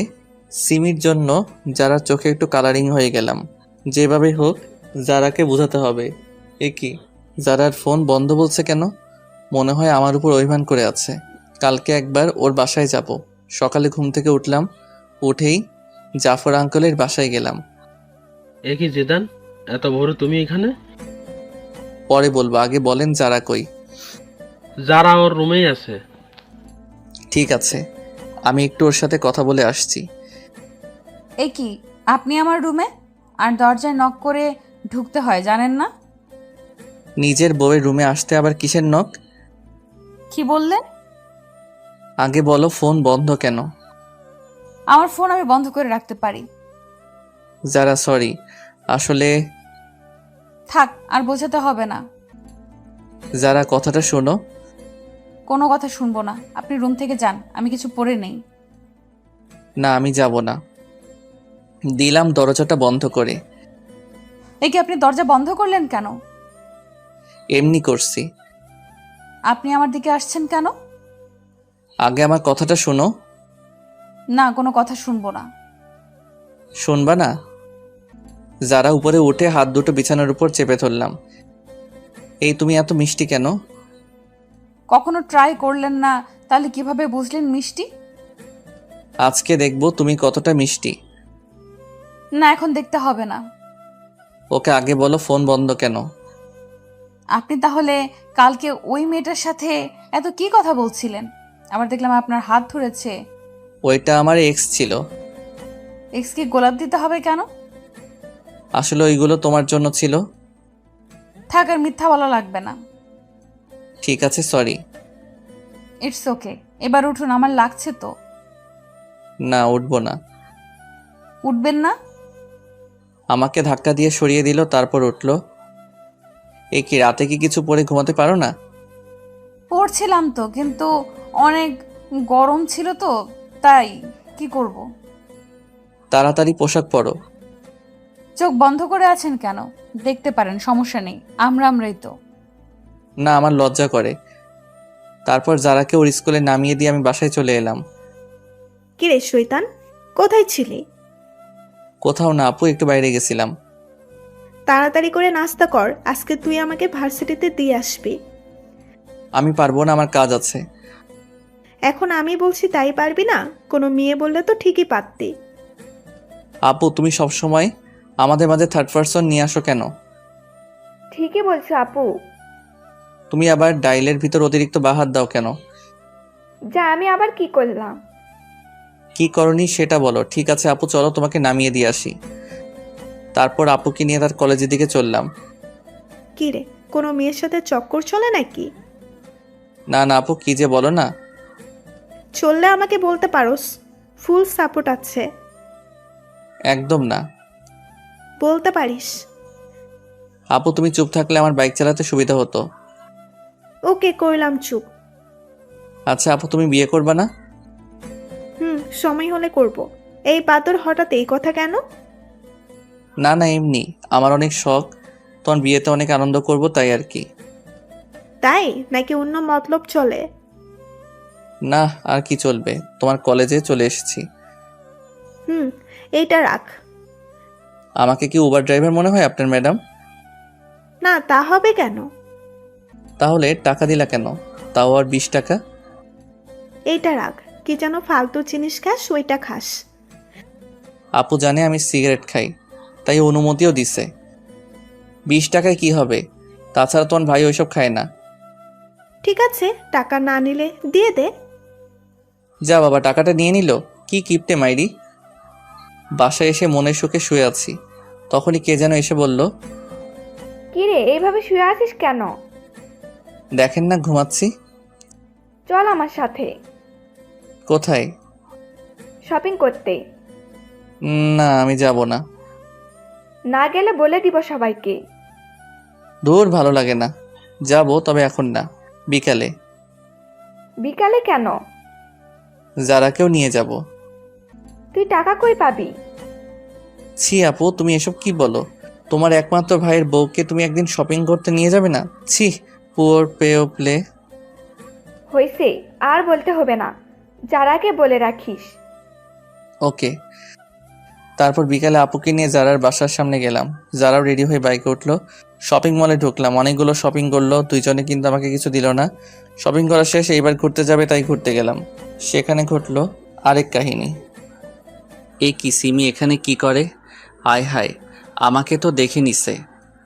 সিমির জন্য যারা চোখে একটু কালারিং হয়ে গেলাম। যেভাবে হোক যারাকে বোঝাতে হবে। এ কি, যারার ফোন বন্ধ বলছে কেন? মনে হয় আমার উপর অভিমান করে আছে। কালকে একবার ওর বাসায় যাব। সকালে ঘুম থেকে উঠলাম, উঠেই জাফর আঙ্কেলের বাসায় গেলাম। এ কি জেদান, এত ভোরে তুমি এখানে? পরে বলবো, আগে বলেন যারা কই। যারা ওর রুমেই আছে। ঠিক আছে, আমি একটু ওর সাথে কথা বলে আসছি। এ কি, আপনি আমার রুমে? আর দরজায় নক করে ঢুকতে হয়, জানেন না? নিজের বউয়ের রুমে আসতে আবার কিসের নক? কি বললেন? আগে বলো ফোন বন্ধ কেন? আমার ফোন আমি বন্ধ করে রাখতে পারি। যারা সরি, আসলে থাক, আর বোঝাতে হবে না। যারা কথাটা শোনো। কোনো কথা শুনবো না, আপনি রুম থেকে যান, আমি কিছু পরে নেই। না, আমি যাব না। দিলাম দরজাটা বন্ধ করে। এ কি, আপনি দরজা বন্ধ করলেন কেন? এমনি করছি। আপনি আমার দিকে আসছেন কেন? আগে আমার কথাটা শোনো। না, কোনো কথা শুনবো না। শুনবা না? যারা উপরে উঠে হাত দুটো বিছানার উপর চেপে ধরলাম। এই তুমি এত মিষ্টি কেন? কখনো ট্রাই করলেন না, তাহলে কিভাবে বুঝলেন মিষ্টি? আজকে দেখবো তুমি কতটা মিষ্টি। না, এখন দেখতে হবে না। ওকে আগে বলো ফোন বন্ধ কেন? আপনি তাহলে কালকে ওই মেয়েটার সাথে এত কি কথা বলছিলেন? আবার দেখলাম আপনার হাত ধরেছে। ওইটা আমার এক্স ছিল। এক্সকে গোলাপ দিতে হবে কেন? আসলে ওইগুলো তোমার জন্য ছিল। থাক, আর মিথ্যা বলা লাগবে না। ঠিক আছে, সরি। ইটস ওকে, এবার উঠুন, আমার লাগছে তো। না, উঠবো না। উঠবেন না? আমাকে ধাক্কা দিয়ে সরিয়ে দিল, তারপর উঠলো। এ কি, রাতে কি কিছু পরে ঘুমাতে পারো না? পড়ছিলাম তো, কিন্তু অনেক গরম ছিল তো, তাই। কি করব? তাড়াতাড়ি পোশাক পরো। চোখ বন্ধ করে আছেন কেন? দেখতে পারেন, সমস্যা নেই, আমরাই তো। না, আমার লজ্জা করে। তারপর যারাকে ওর স্কুলে নামিয়ে দিয়ে আমি বাসায় চলে এলাম। কিরে শৈতান, কোথায় ছিলি? কোথাও না আপু, একটু বাইরে গেছিলাম। তাড়াতাড়ি করে নাস্তা কর, আজকে তুই আমাকে ভার্সিটিতে দিয়ে আসবি। আমি পারবো না, আমার কাজ আছে। এখন আমি বলছি তাই পারবি না? কোনো মেয়ে বললে তো ঠিকই পারতি। আপু, তুমি সব সময় আমাদের মাঝে থার্ড পারসন নিয়ে আসো কেন? ঠিকই বলছো আপু। তুমি আবার ডাইলের ভিতর অতিরিক্ত বাহাত দাও কেন? যা, আমি আবার কি করলাম? কি করনি সেটা বলো। ঠিক আছে আপু, চলো তোমাকে নামিয়ে দিয়ে আসি। তারপর আপুকে নিয়ে তার কলেজের দিকে চললাম। কিরে, কোনো মেয়ের সাথে চক্কর চলে নাকি? না না আপু, কি যে বলো না। চললে আমাকে বলতে পারোস, ফুল সাপোর্ট আছে। একদম না। বলতে পারিস। আপু, তুমি চুপ থাকলে আমার বাইক চালাতে সুবিধা হতো। ওকে, করলাম চুপ। আচ্ছা আপু, তুমি বিয়ে করবা না? সময় হলে করব। এই বাদর হঠাৎ এই কথা কেন? না না, এমনি আমার অনেক শখ, তোমার বিয়েতে অনেক আনন্দ করব, তাই আর কি। তাই নাকি অন্য মতলব চলে? না, আর কি চলবে, তোমার কলেজে চলে এসেছি। এইটা রাখ। আমাকে কি উবার ড্রাইভার মনে হয় আপনার ম্যাডাম? না, তা হবে কেন? তাহলে টাকা দিলা কেন? তাও আর 20 টাকা? এইটা রাখ, কি যেন ফালতু জিনিস খাস ওইটা খাস। আপু জানে আমি সিগারেট খাই, তাই অনুমতিও দিছে। 20 টাকায় কি হবে? তাছাড়া তোমার ভাই ওইসব খায় না। ঠিক আছে, টাকা না নিলে দিয়ে দে। যা বাবা, টাকাটা নিয়ে নিল। কি কিপটে মাইরি। বাসায় এসে মনের সুখে শুয়ে আছি, তখনই কে যেন এসে বলল, কিরে এইভাবে শুয়ে আছিস কেন? দেখেন না ঘুমাচ্ছি। চল আমার সাথে কোথায়? শপিং করতে। না, আমি যাব না। না গেলে বলে দিব সবাইকে। দূর, ভালো লাগে না। যাব, তবে এখন না, বিকালে। বিকালে কেন? যারাকেও নিয়ে যাব। তুই টাকা কই পাবি? ছি আপু, তুমি এসব কি বলো? তোমার একমাত্র ভাইয়ের বউকে তুমি একদিন শপিং করতে নিয়ে যাবে না? ছি, পুয়ার প্লে। হইছে, আর বলতে হবে না, যারাকে বলে রাখিস। ওকে। তারপর বিকালে আপুকে নিয়ে জারার বাসার সামনে গেলাম। জারাও রেডি হয়ে বাইকে উঠলো। শপিং মলে ঢুকলাম, অনেকগুলো শপিং করলো দুইজনে, কিন্তু আমাকে কিছু দিল না। শপিং করা শেষ, এইবার ঘুরতে যাবে তাই ঘুরতে গেলাম। সেখানে ঘটলো আরেক কাহিনী। এই কি সিমি এখানে কি করে? হায় হায়, আমাকে তো দেখে নিছে,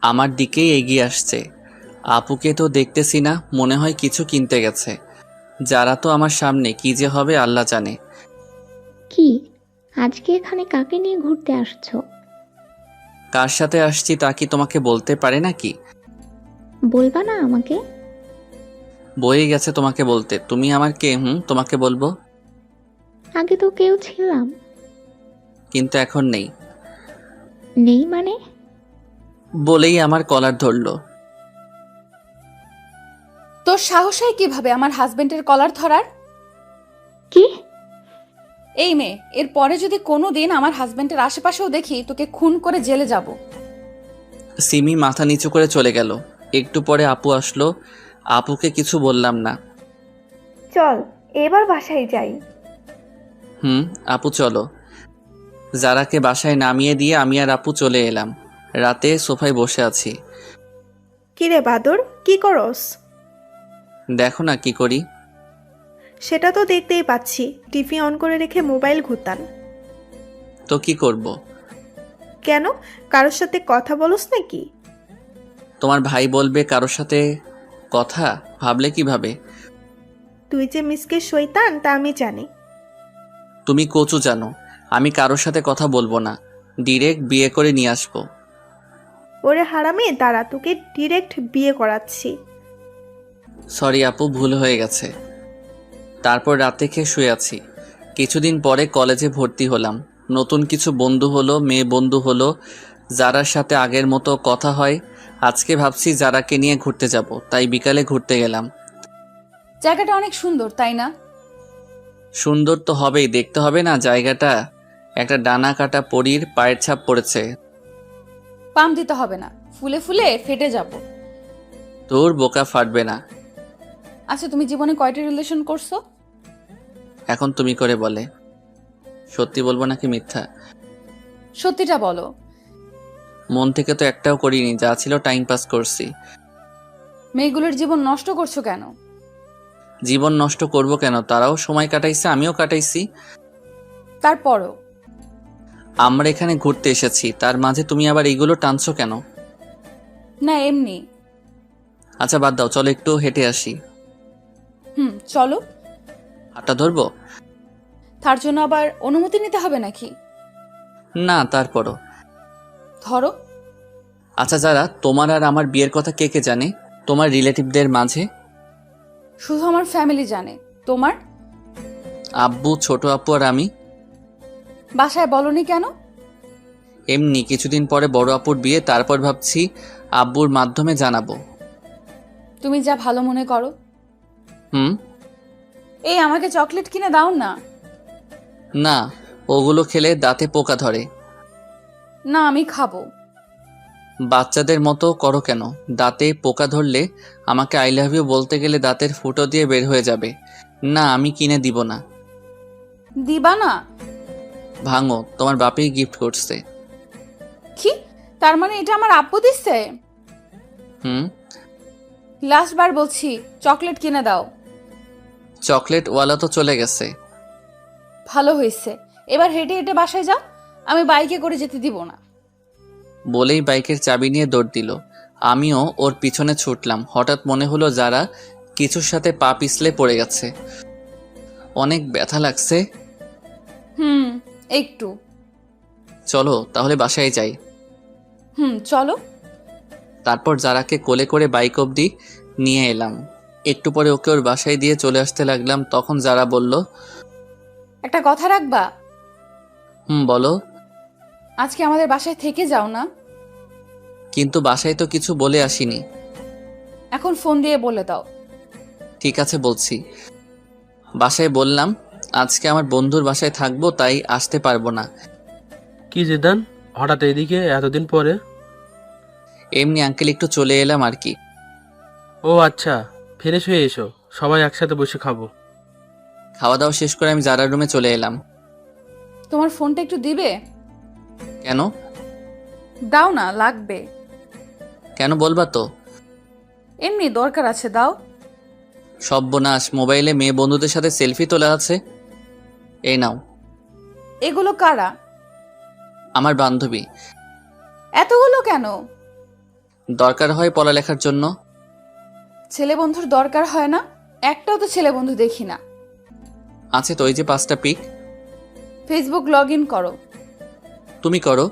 আমার দিকেই এগিয়ে আসছে। আপুকে তো দেখতেছি না, মনে হয় কিছু কিনতে গেছে। যারা তো আমার সামনে, কি যে হবে আল্লাহ জানে। কি, আজকে এখানে কাকে নিয়ে ঘুরতে আসছো? কার সাথে আসছি তা কি তোমাকে বলতে পারে নাকি? বলবা না আমাকে? বয়ে গেছে তোমাকে বলতে। তুমি আমার কে? তোমাকে বলবো? আগে তো কেউ ছিলাম। কিন্তু এখন নেই। নেই মানে? বলেই আমার কলার ধরলো। তোর সাহস হয় কিভাবে আমার হাজবেন্ডের কলার ধরার? কি? এই মেয়ে, এর পরে যদি কোনো দিন আমার হাজবেন্ডের আশেপাশেও দেখি, তোকে খুন করে জেলে যাব। সিমি মাথা নিচু করে চলে গেল। একটু পরে আপু আসলো। আপুকে কিছু বললাম না। চল এবার বাসায় যাই। আপু চলো। যারাকে বাসায় নামিয়ে দিয়ে আমি আর আপু চলে এলাম। রাতে সোফায় বসে আছি। কিরে বাদর, কি করস? দেখো না কি করি। সেটা তো দেখতেই পাচ্ছি, টিভি অন করে রেখে মোবাইল ঘুরতান। তো কি করব? কেন, কারোর সাথে কথা বলস নাকি? তোমার ভাই বলবে কারোর সাথে কথা? ভাবলে কিভাবে? তুই যে মিসকে শয়তান তা আমি জানি। তুমি কচু জানো, আমি কারোর সাথে কথা বলবো না, ডিরেক্ট বিয়ে করে নিয়ে আসবো। ওরে হারামে, দাঁড়া, তোকে ডিরেক্ট বিয়ে করাচ্ছি। সরি আপু, ভুল হয়ে গেছে। তারপর রাতে খেয়ে শুয়ে আছি। কিছুদিন পরে কলেজে ভর্তি হলাম। নতুন কিছু বন্ধু হলো, মেয়ে বন্ধু হলো, যারার সাথে আগের মতো কথা হয়। আজকে ভাবছি যারাকে নিয়ে ঘুরতে যাব, তাই বিকালে ঘুরতে গেলাম। জায়গাটা অনেক সুন্দর, তাই না? সুন্দর তো হবেই, দেখতে হবে না জায়গাটা? একটা ডানা কাটা পরীর পায়ের ছাপ পড়েছে। পাম দিতে হবে না, ফুলে ফুলে ফেটে যাব। তোর বোকা ফাটবে না। আচ্ছা, তুমি জীবনে কয়টা রিলেশন করছো? এখন তুমি করে বলে। সত্যি বলবো নাকি মিথ্যা? সত্যিটা বলো। মন থেকে তো একটাও করিনি, যা ছিল টাইম পাস করছি। মেয়েগুলোর জীবন নষ্ট করছো কেন? জীবন নষ্ট করব কেন? তারাও সময় কাটাইছে, আমিও কাটাইছি। তারপরও আমরা এখানে ঘুরতে এসেছি, তার মাঝে তুমি আবার এইগুলো টানছো কেন? না, এমনি। আচ্ছা বাদ দাও, চলো একটু হেঁটে আসি। চলো। হাতটা ধরবো? তার জন্য আবার অনুমতি নিতে হবে নাকি? না, তারপরও। ধরো। আচ্ছা যারা, তোমার আর আমার বিয়ের কথা কে কে জানে তোমার রিলেটিভদের মাঝে? শুধু আমার ফ্যামিলি জানে। তোমার? আব্বু, ছোট আপু আর আমি। বাসায় বলনি কেন? এমনি, কিছুদিন পরে বড় আপুর বিয়ে, তারপর ভাবছি আব্বুর মাধ্যমে জানাবো। তুমি যা ভালো মনে করো। এই, আমাকে চকলেট কিনে দাও না। না, ওগুলো খেলে দাঁতে পোকা ধরে। না, আমি খাবো। বাচ্চাদের মতো করো কেন? দাঁতে পোকা ধরলে আমাকে আই লাভ ইউ বলতে গেলে দাঁতের ফুটো দিয়ে বের হয়ে যাবে। না, আমি কিনে দিব না। দিবা না? ভাঙো, তোমার বাপেই গিফট করছে। কি? তার মানে এটা আমার আব্বু দিচ্ছে? হুম। লাস্ট বার বলছি, চকলেট কিনে দাও। চকলেটওয়ালা তো চলে গেছে। ভালো হয়েছে, এবার হেঁটে হেঁটে বাসায় যাও, আমি বাইকে করে যেতে দিব না। বলেই বাইকের চাবি নিয়ে দৌড় দিল। আমিও ওর পিছনে ছুটলাম। হঠাৎ মনে হলো যারা কিছুর সাথে পা পিছলে পড়ে গেছে। অনেক ব্যথা লাগছে। একটু। চলো তাহলে বাসায় যাই। চলো। তারপর যারাকে কোলে করে বাইক অবধি নিয়ে এলাম। একটু পরে ওকে ওর বাসায় দিয়ে চলে আসতে লাগলাম। তখন যারা বলল, একটা কথা রাখবা? বলো। আজকে আমাদের বাসায় থেকে যাও না। কিন্তু বাসায় তো কিছু বলে আসিনি। এখন ফোন দিয়ে বলে দাও। ঠিক আছে বলছি। বাসায় বললাম আজকে আমার বন্ধুর বাসায় থাকবো, তাই আসতে পারবো না। কি জিদান, হঠাৎ এদিকে এতদিন পরে? এমনি আঙ্কেল, একটু চলে এলাম আর কি। ও আচ্ছা, ফ্রেশ হয়ে এসো, সবাই একসাথে বসে খাবো। খাওয়া দাওয়া শেষ করে আমি যারার রুমে চলে এলাম। তোমার ফোনটা একটু দিবে? কেন? দাও না, লাগবে। কেন বলবা তো? এমনি দরকার আছে, দাও। সর্বনাশ, মোবাইলে মেয়ে বন্ধুদের সাথে সেলফি তোলা আছে। এই নাও। এগুলো কারা? আমার বান্ধবী। এতগুলো কেন? দরকার হয় পড়ালেখার জন্য। ছেলে বন্ধুর দরকার হয় না? একটাও তো ছেলে বন্ধু দেখি না। আছে তো, ওই যে 5টা পিক। ফেসবুক লগ ইন করো। তুমি করো।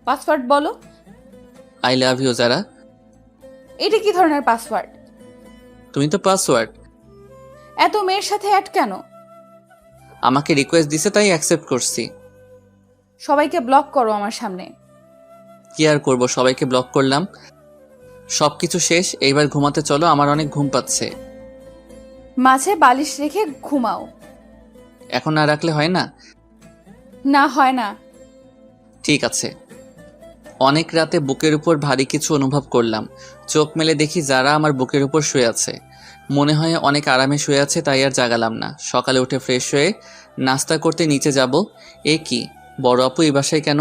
পাসওয়ার্ড বলো। আই লাভ ইউ যারা। এটা কি ধরনের পাসওয়ার্ড? তুমি তো পাসওয়ার্ড। এত মেয়ের সাথে অ্যাড কেন? আমাকে রিকোয়েস্ট দিছে তাই অ্যাকসেপ্ট করছি। সবাইকে ব্লক করো আমার সামনে। কি আর করবো, সবাইকে ব্লক করলাম। সবকিছু শেষ, এইবার ঘুমাতে চলো, আমার অনেক ঘুম পাচ্ছে। মাঝে বালিশ রেখে ঘুমাও। এখন না রাখলে হয় না? না, হয় না। ঠিক আছে। অনেক রাতে বুকের উপর ভারী কিছু অনুভব করলাম। চোখ মেলে দেখি যারা আমার বুকের উপর শুয়ে আছে। মনে হয় অনেক আরামে শুয়ে আছে, তাই আর জাগালাম না। সকালে উঠে ফ্রেশ হয়ে নাস্তা করতে নিচে যাব। এ কি, বড় আপু এই বাসায় কেন?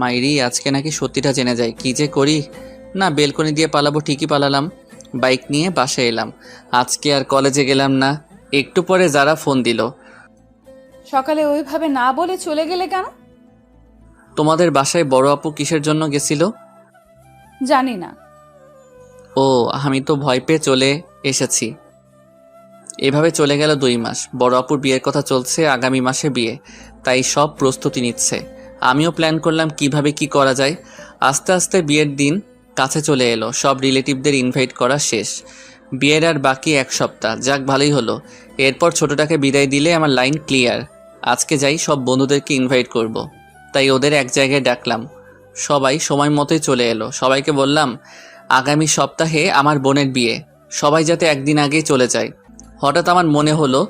মাইরি, আজকে নাকি সত্যিটা জেনে যায়। কি যে করি। না, বেলকনি দিয়ে পালাবো, ঠিকই পালালাম। বাইক নিয়ে বাসায় এলাম। আজকে আর কলেজে গেলাম না। একটু পরে যারা ফোন দিল। সকালে ওইভাবে না বলে চলে গেলে কেন? তোমাদের বাসায় বড় আপু কিসের জন্য গেছিল? জানি না। ও, আমি তো ভয় পেয়ে চলে এসেছি। এভাবে চলে গেল 2 মাস। বড় আপুর বিয়ের কথা চলছে, আগামী মাসে বিয়ে, তাই সব প্রস্তুতি নিচ্ছে। আমিও প্ল্যান করলাম কিভাবে কি করা যায়। আস্তে আস্তে বিয়ের দিন কাছে চলে এলো। সব রিলেটিভদের ইনভাইট করা শেষ। বিয়ের আর বাকি 1 সপ্তাহ। যাক, ভালোই হলো। এরপর ছোটটাকে বিদায় দিলে আমার লাইন ক্লিয়ার। আজকে যাই, সব বন্ধুদেরকে ইনভাইট করব। তাই ওদের এক জায়গায় ডাকলাম। সবাই সময় মতোই চলে এলো। সবাইকে বললাম আগামী সপ্তাহে আমার বোনের বিয়ে, সবাই যাতে একদিন আগেই চলে যায়। হঠাৎ আমার মনে হলো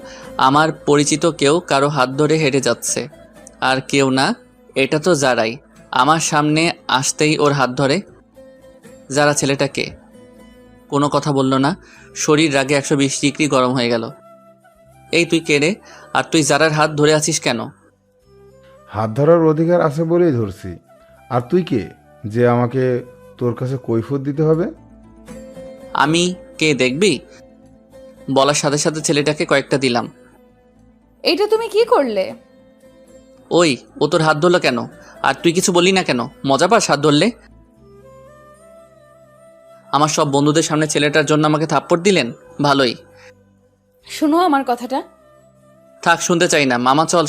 আমার পরিচিত কেউ কারো হাত ধরে হেঁটে যাচ্ছে। আর কেউ না, এটা তো যারাই। আমার সামনে আসতেই ওর হাত ধরে। যারা ছেলেটাকে কোনো কথা বলল না। শরীর রাগে 120 ডিগ্রি গরম হয়ে গেল। এই তুই কে রে? আর তুই যারার হাত ধরে আছিস কেন? হাত ধরার অধিকার আছে বলেই ধরছি। আর তুই কে যে আমাকে তোর কাছে কৈফিয়ত দিতে হবে? আমি কে দেখবি? বলার সাথে সাথে ছেলেটাকে কয়েকটা দিলাম। এইটা তুমি কি করলে? ওই, ও তোর হাত ধরলো কেন? আর তুই কিছু বললি না কেন? মজা পাস হাত ধরলে? আমার সব বন্ধুদের সামনে ছেলেটার জন্য আমাকে থাপ্পড় দিলেন। ভালোই। শুনো আমার কথাটা। থাক, শুনতে চাই না। মামা চল।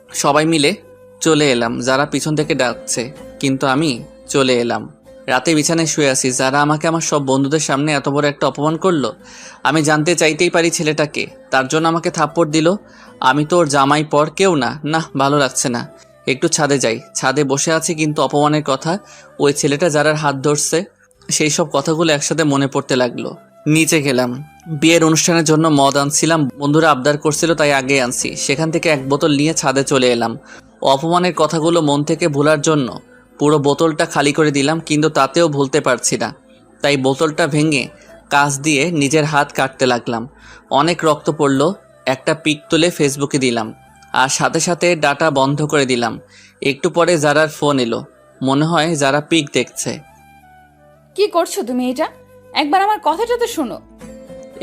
সবাই মিলে চলে এলাম। যারা পিছন থেকে ডাকছে, কিন্তু আমি চলে এলাম। রাতে বিছানায় শুয়ে আছি। যারা আমাকে আমার সব বন্ধুদের সামনে এত বড় একটা অপমান করলো। আমি জানতে চাইতেই পারি ছেলেটাকে, তার জন্য আমাকে থাপ্পড় দিল। আমি তো ওর জামাই পর কেউ না। না, ভালো লাগছে না। একটু ছাদে যাই। ছাদে বসে আছি, কিন্তু অপমানের কথা, ওই ছেলেটা যারার হাত ধরছে, সেই সব কথাগুলো একসাথে মনে পড়তে লাগলো। নিচে গেলাম। বিয়ের অনুষ্ঠানের জন্য মদ আনছিলাম। বন্ধুরা আবদার করছিল, তাই আগে আনছি। সেখান থেকে 1 বোতল নিয়ে ছাদে চলে এলাম। অপমানের কথাগুলো মন থেকে ভোলার জন্য পুরো বোতলটা খালি করে দিলাম, কিন্তু তাতেও ভুলতে পারছি না। তাই বোতলটা ভেঙে কাঁচ দিয়ে নিজের হাত কাটতে লাগলাম। অনেক রক্ত পড়ল। একটা পিক তুলে ফেসবুকে দিলাম, আর সাথে সাথে ডাটা বন্ধ করে দিলাম। একটু পরে যারার ফোন এলো। মনে হয় যারা পিক দেখছে। কি করছো তুমি এটা? একবার আমার কথাটা তো শোনো।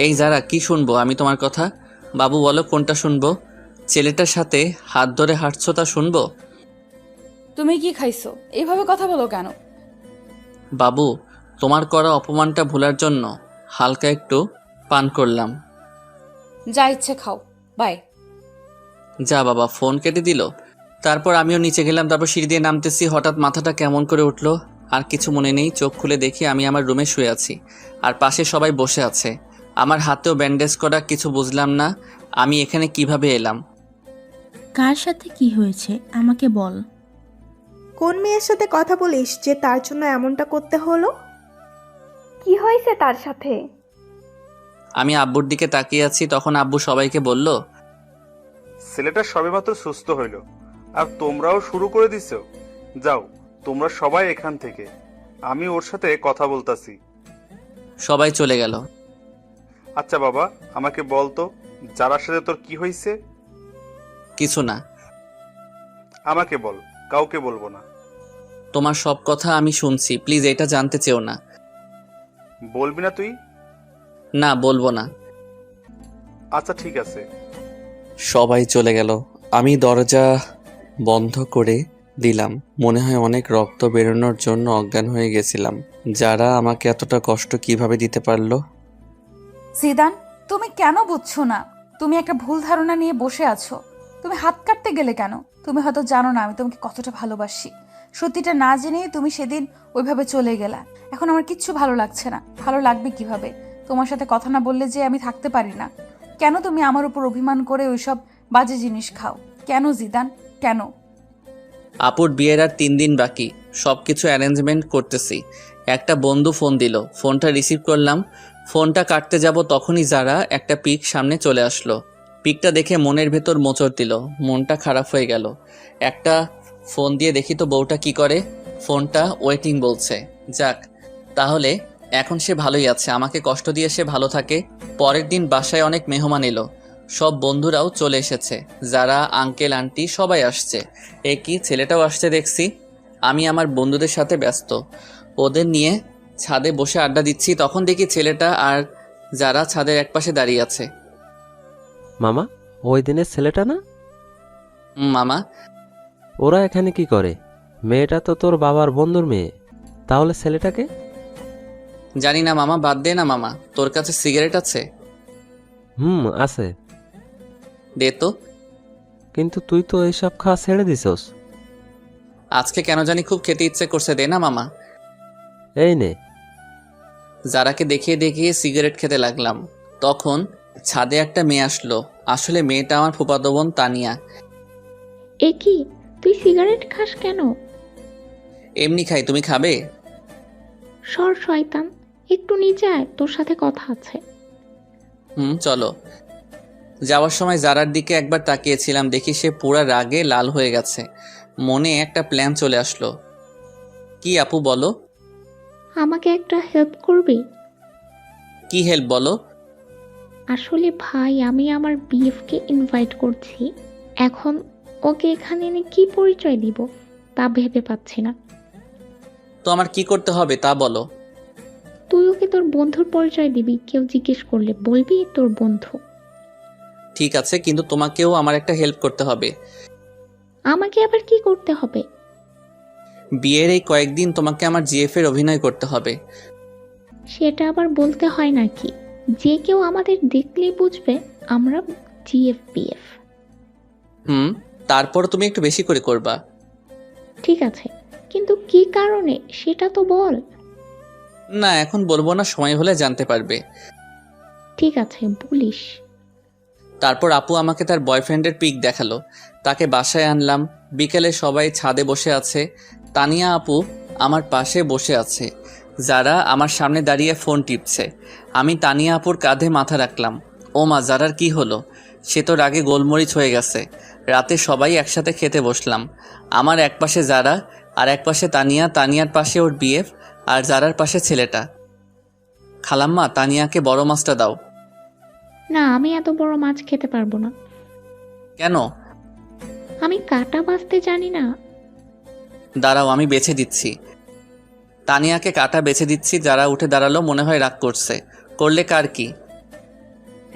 এই যারা, কি শুনবো আমি তোমার কথা? বাবু বলো কোনটা শুনবো? ছেলেটার সাথে হাত ধরে হাঁটছো তা শুনবো? তুমি কি খাইছো? এইভাবে কথা বলো কেন? বাবু, তোমার করা অপমানটা ভোলার জন্য হালকা একটু পান করলাম। যা ইচ্ছে খাও, বাই। যা বাবা, ফোন কেটে দিল। তারপর আমিও নিচে গেলাম। তারপর সিঁড়ি দিয়ে নামতেছি, হঠাৎ মাথাটা কেমন করে উঠলো। আর কিছু মনে নেই, চোখ খুলে দেখি আমি আমার রুমে শুয়ে আছি, আর পাশে সবাই বসে আছে। আমার হাতেও ব্যান্ডেজ করা। কিছু বুঝলাম না আমি এখানে কিভাবে এলাম। কার সাথে কি হয়েছে আমাকে বল। কোন মেয়ের সাথে কথা বলিস যে তার জন্য এমনটা করতে হলো? কি হয়েছে তার সাথে? আমি আব্বুর দিকে তাকিয়ে আছি, তখন আব্বু সবাইকে বলল, ছেলেটা সবেমাত্র সুস্থ হইল, আর তোমরাও শুরু করে দিছো। যাও তোমরা সবাই এখান থেকে, আমি ওর সাথে কথা বলতাছি। সবাই চলে গেল। আচ্ছা বাবা, আমাকে বলতো যারার সাথে তোর কি হয়েছে? কিছু না। আমাকে বল, কাউকে বলবো না। তোমার সব কথা আমি শুনছি, প্লিজ এটা জানতে চেও না। বলবি না তুই? না, বলবো না। আচ্ছা ঠিক আছে। সবাই চলে গেল। আমি দরজা বন্ধ করে দিলাম। মনে হয় অনেক রক্ত বেরোনোর জন্য অজ্ঞান হয়ে গেছিলাম। যারা আমাকে এতটা কষ্ট কিভাবে দিতে পারলো? জিদান, তুমি কেন বুঝছো না? তুমি একটা ভুল ধারণা নিয়ে বসে আছো। তুমি হাত কাটতে গেলে কেন? তুমি হয়তো জানো না আমি তোমাকে কতটা ভালোবাসি। সত্যিটা না জেনেই তুমি সেদিন ওইভাবে চলে গেলা। এখন আমার কিচ্ছু ভালো লাগছে না। ভালো লাগবে কিভাবে? তোমার সাথে কথা না বললে যে আমি থাকতে পারি না। কেন তুমি আমার উপর অভিমান করে ওইসব বাজে জিনিস খাও? কেন জিদান, কেন? আপুর বিয়ের আর 3 দিন বাকি। সবকিছু অ্যারেঞ্জমেন্ট করতেছি। একটা বন্ধু ফোন দিল, ফোনটা রিসিভ করলাম। ফোনটা কাটতে যাব তখনই যারা একটা পিক সামনে চলে আসলো। পিকটা দেখে মনের ভেতর মোচড় দিল, মনটা খারাপ হয়ে গেল। একটা ফোন দিয়ে দেখি তো বউটা কি করে। ফোনটা ওয়েটিং বলছে। যাক, তাহলে এখন সে ভালোই আছে, আমাকে কষ্ট দিয়ে সে ভালো থাকে। পরের দিন বাসায় অনেক মেহমান এলো। সব বন্ধুরাও চলে এসেছে, যারা আঙ্কেল আন্টি সবাই আসছে। এ কি, ছেলেটাও আসছে দেখছি। আমি আমার বন্ধুদের সাথে ব্যস্ত, ওদের নিয়ে ছাদে বসে আড্ডা দিচ্ছি। তখন দেখি ছেলেটা আর যারা ছাদের একপাশে দাঁড়িয়ে আছে। মামা, ওই দিনের ছেলেটা না? মামা। ওরা এখানে কি করে? মেয়েটা তো তোর বাবার বন্ধুর মেয়ে। তাহলে ছেলেটাকে? জানি না মামা, বাদ দে না মামা। তোর কাছে সিগারেট আছে? আছে। দে তো। কিন্তু তুই তো এইসব খাওয়া ছেড়ে দিছস। আজকে কেন জানি খুব খেতে ইচ্ছে করছে, দে না মামা। এই নে। যারাকে দেখিয়ে দেখিয়ে সিগারেট খেতে লাগলাম। তখন ছাদে একটা মেয়ে আসলো। আসলে মেয়েটা আমার ফুফাতো বোন তানিয়া। এ কি, তুই সিগারেট খাস কেন? এমনি খাই, তুমি খাবে? সর শয়তান, একটু নিচে আয়, তোর সাথে কথা আছে। চলো। যাওয়ার সময় যারার দিকে একবার তাকিয়েছিলাম, দেখি সে পুরা রাগে লাল হয়ে গেছে। মনে একটা প্ল্যান চলে আসলো। কি আপু, বলো। আমাকে একটা হেল্প করবি? কি হেল্প বলো? আসলে ভাই, আমি আমার বিএফকে ইনভাইট করছি। এখন ওকে এখানে এনে কি পরিচয় দিব তা ভেবে পাচ্ছি না। তো আমার কি করতে হবে তা বলো। তুই ওকে তোর বন্ধুর পরিচয় দিবি, কেউ জিজ্ঞেস করলে বলবি তোর বন্ধু। ঠিক আছে, কিন্তু তোমাকেও আমার একটা হেল্প করতে হবে। আমাকে আবার কি করতে হবে? বিয়ের এই কয়েকদিন তোমাকে আমার জিএফ এর অভিনয় করতে হবে। সেটা আবার বলতে হয় নাকি? যে কেউ আমাদের দেখলেই বুঝবে আমরা জিএফপিএফ। তারপর তুমি একটু বেশি করে করবা। ঠিক আছে, কিন্তু কি কারণে সেটা তো বল। না, এখন বলবো না, সময় হলে জানতে পারবে। ঠিক আছে, বলিস। তারপর আপু আমাকে তার বয়ফ্রেন্ডের পিক দেখালো। তাকে বাসায় আনলাম। বিকেলে সবাই ছাদে বসে আছে। তানিয়া আপু আমার পাশে বসে আছে। যারা আমার সামনে দাঁড়িয়ে ফোন টিপছে। আমি তানিয়া আপুর কাঁধে মাথা রাখলাম। ও মা, যারার কি হলো? সে তো রাগে গোলমরিচ হয়ে গেছে। রাতে সবাই একসাথে খেতে বসলাম। আমার এক পাশে যারা, আর এক পাশে তানিয়া, তানিয়ার পাশে ওর বিএফ, আর যারার পাশে ছেলেটা। খালাম্মা, তানিয়াকে বড় মাছটা দাও। না, আমি এত বড় মাছ খেতে পারবো না। কেন? আমি কাটা বাছতে জানি না। দাঁড়াও, আমি বেছে দিচ্ছি। তানিয়াকে কাটা বেছে দিচ্ছি। যারা উঠে দাঁড়ালো, মনে হয় রাগ করছে। করলে কার কি?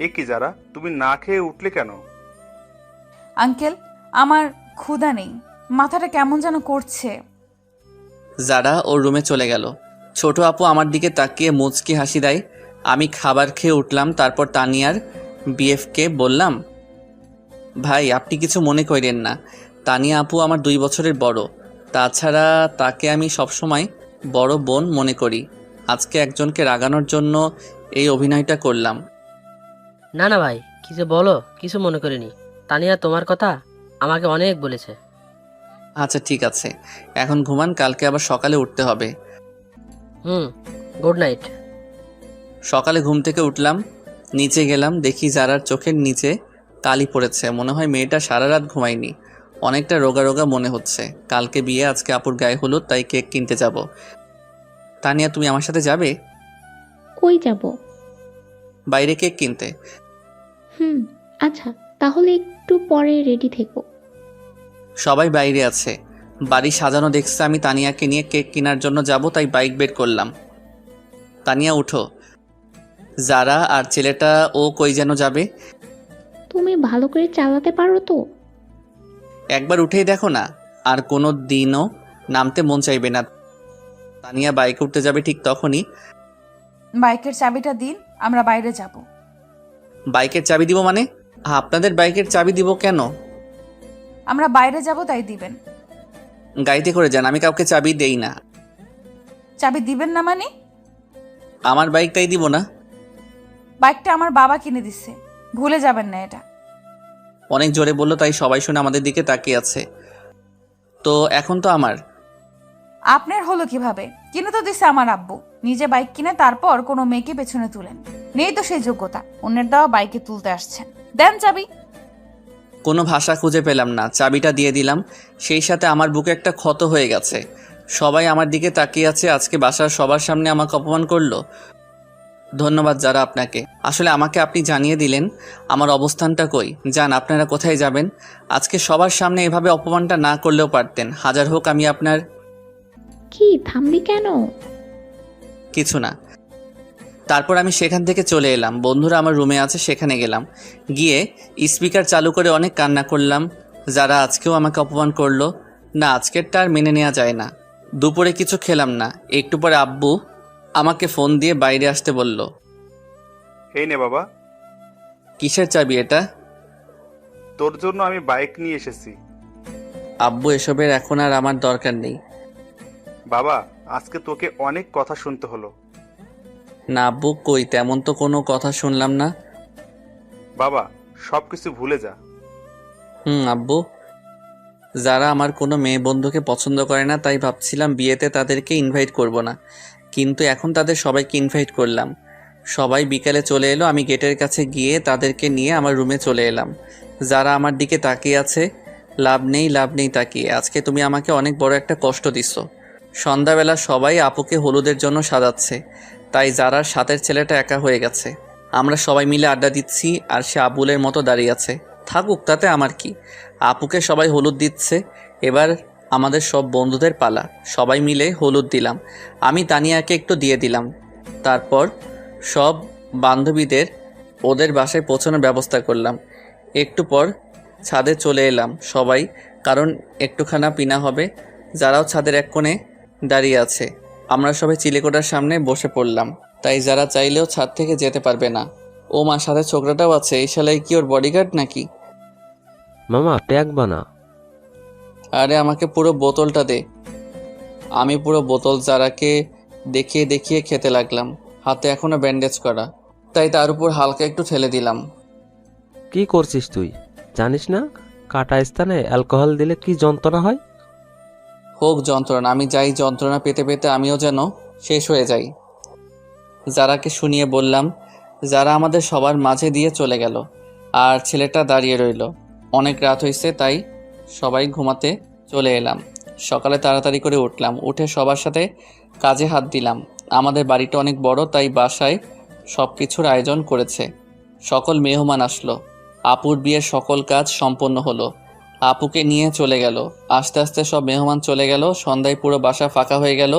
এ কি যারা, তুমি না খেয়ে উঠলে কেন? আঙ্কেল, আমার ক্ষুধা নেই, মাথাটা কেমন যেন করছে। যারা ওর রুমে চলে গেল। ছোট আপু আমার দিকে তাকিয়ে মুচকি হাসি দেয়। আমি খাবার খেয়ে উঠলাম। তারপর তানিয়ার বিএফকে বললাম, ভাই আপনি কিছু মনে করেন না, তানিয়া আপু আমার 2 বছরের বড়। তাছাড়া তাকে আমি সবসময় বড় বোন মনে করি। আজকে একজনকে রাগানোর জন্য এই অভিনয়টা করলাম। না না ভাই, কি যে বলো, কিছু মনে করিনি। তানিয়া তোমার কথা আমাকে অনেক বলেছে। আচ্ছা ঠিক আছে, এখন ঘুমান, কালকে আবার সকালে উঠতে হবে। Good night. সকালে ঘুম থেকে উঠলাম, নিচে গেলাম, দেখি যারার চোখের নিচে কালি পড়েছে। মনে হয় মেয়েটা সারা রাত ঘুমায়নি, অনেকটা রোগা রোগা মনে হচ্ছে। কালকে বিয়ে, আজকে আপুর গায়ে হলুদ, তাই কেক কিনতে যাব। তানিয়া তুমি আমার সাথে যাবে? কই যাব? বাইরে কেক কিনতে। আচ্ছা, তাহলে একটু পরে রেডি থেকো। সবাই বাইরে আছে, বাড়ি সাজানো দেখছে। আমি তানিয়াকে নিয়ে কেক কেনার জন্য যাব, তাই বাইক বের করলাম। তানিয়া উঠো। যারা আর ছেলেটা ও কই যেন যাবে। তুমি ভালো করে চালাতে পারো তো? একবার উঠেই দেখো না, আর কোনো দিনও নামতে মন চাইবে না। তানিয়া বাইকে উঠতে যাবে, ঠিক তখনই বাইকের চাবিটা দিন, আমরা বাইরে যাব। বাইকের চাবি দিব মানে? আপনাদের বাইকের চাবি দিব কেন? আমরা বাইরে যাব, তাই দিবেন। গাড়িতে করে যান, আমি কাউকে চাবি দেই না। চাবি দিবেন না মানে? আমার বাইকটাই দিব না। বাইকটা আমার বাবা কিনে দিচ্ছে, ভুলে যাবেন না এটা। অনেক জোরে বললো, তাই সবাই শুনে আমাদের দিকে তাকিয়ে আছে। তো এখন তো আমার। আপনার হলো কিভাবে? কিনে তো দিছে আমার আব্বু। নিজে বাইক কিনে তারপর কোনো মেয়েকে পেছনে তুলেন, নেই তো সেই যোগ্যতা। অন্যের দেওয়া বাইকে তুলতে আসছেন। দেন চাবি। কোনো ভাষা খুঁজে পেলাম না, চাবিটা দিয়ে দিলাম। সেই সাথে আমার বুকে একটা ক্ষত হয়ে গেছে। সবাই আমার দিকে তাকিয়ে আছে। আজকে বাসার সবার সামনে আমাকে অপমান করলো। ধন্যবাদ যারা আপনাকে। আসলে আমাকে আপনি জানিয়ে দিলেন আমার অবস্থানটা কই। যান, আপনারা কোথায় যাবেন? আজকে সবার সামনে এভাবে অপমানটা না করলেও পারতেন। হাজার হোক আমি আপনার। কি থামলি কেন? কিছু না। তারপর আমি সেখান থেকে চলে এলাম। বন্ধুরা আমার রুমে আছে, সেখানে গেলাম। গিয়ে স্পিকার চালু করে অনেক কান্না করলাম। যারা আজকেও আমাকে অপমান করলো। না, আজকেরটা আর মেনে নেওয়া যায় না। দুপুরে কিছু খেলাম না। একটু পরে আব্বু আমাকে ফোন দিয়ে বাইরে আসতে বলল। এই নে বাবা। কিসের চাবি এটা? তোর জন্য আমি বাইক নিয়ে এসেছি। আব্বু, এসবের এখন আর আমার দরকার নেই। বাবা, আজকে তোকে অনেক কথা শুনতে হলো। না আব্বু, কই তেমন তো কোনো কথা শুনলাম না। বাবা, সবকিছু ভুলে যা। আব্বু, যারা আমার কোনো মেয়ে বন্ধুকে পছন্দ করে না, তাই ভাবছিলাম বিয়েতে তাদেরকে ইনভাইট করব না, কিন্তু এখন তাদের সবাইকে ইনভাইট করলাম। সবাই বিকালে চলে এলো। আমি গেটের কাছে গিয়ে তাদেরকে নিয়ে আমার রুমে চলে এলাম। যারা আমার দিকে তাকিয়ে আছে। লাভ নেই তাকিয়ে। আজকে তুমি আমাকে অনেক বড় একটা কষ্ট দিচ্ছ। সন্ধ্যাবেলা সবাই আপুকে হলুদের জন্য সাজাচ্ছে, তাই যারার সাথের ছেলেটা একা হয়ে গেছে। আমরা সবাই মিলে আড্ডা দিচ্ছি, আর সে আবুলের মতো দাঁড়িয়ে আছে। থাকুক, তাতে আমার কি। আপুকে সবাই হলুদ দিচ্ছে। এবার আমাদের সব বন্ধুদের পালা। সবাই মিলে হলুদ দিলাম। আমি তানিয়াকে একটু দিয়ে দিলাম। তারপর সব বান্ধবীদের ওদের বাসায় পৌঁছানোর ব্যবস্থা করলাম। একটু পর ছাদে চলে এলাম সবাই, কারণ একটুখানা পিনা হবে। যারাও ছাদের এক কোণে দাঁড়িয়ে আছে। আমরা সবাই চিলেকোঠার সামনে বসে পড়লাম, তাই যারা চাইলেও ছাদ থেকে যেতে পারবে না। ও মা, সাথে ছোকরাটাও আছে। এই শালাই কি ওর বডিগার্ড নাকি? মামা প্যাক বানা। আরে আমাকে পুরো বোতলটা দে। আমি পুরো বোতল যারাকে দেখিয়ে দেখিয়ে খেতে লাগলাম। হাতে এখনো ব্যান্ডেজ করা, তাই তার উপর হালকা একটু ঠেলে দিলাম। কি করছিস তুই? জানিস না কাটা স্থানে অ্যালকোহল দিলে কি যন্ত্রণা হয়? হোক যন্ত্রণা, আমি যাই যন্ত্রণা পেতে পেতে আমিও যেন শেষ হয়ে যাই। যারাকে শুনিয়ে বললাম। যারা আমাদের সবার মাঝে দিয়ে চলে গেল, আর ছেলেটা দাঁড়িয়ে রইল। অনেক রাত হয়েছে, তাই সবাই ঘুমাতে চলে এলাম। সকালে তাড়াতাড়ি করে উঠলাম, উঠে সবার সাথে কাজে হাত দিলাম। আমাদের বাড়িটা অনেক বড়, তাই বাসায় সব কিছুর আয়োজন করেছে। সকল মেহমান আসলো। আপুর বিয়ের সকল কাজ সম্পন্ন হলো। আপুকে নিয়ে চলে গেল। আস্তে আস্তে সব মেহমান চলে গেল। সন্ধ্যায় পুরো বাসা ফাঁকা হয়ে গেল।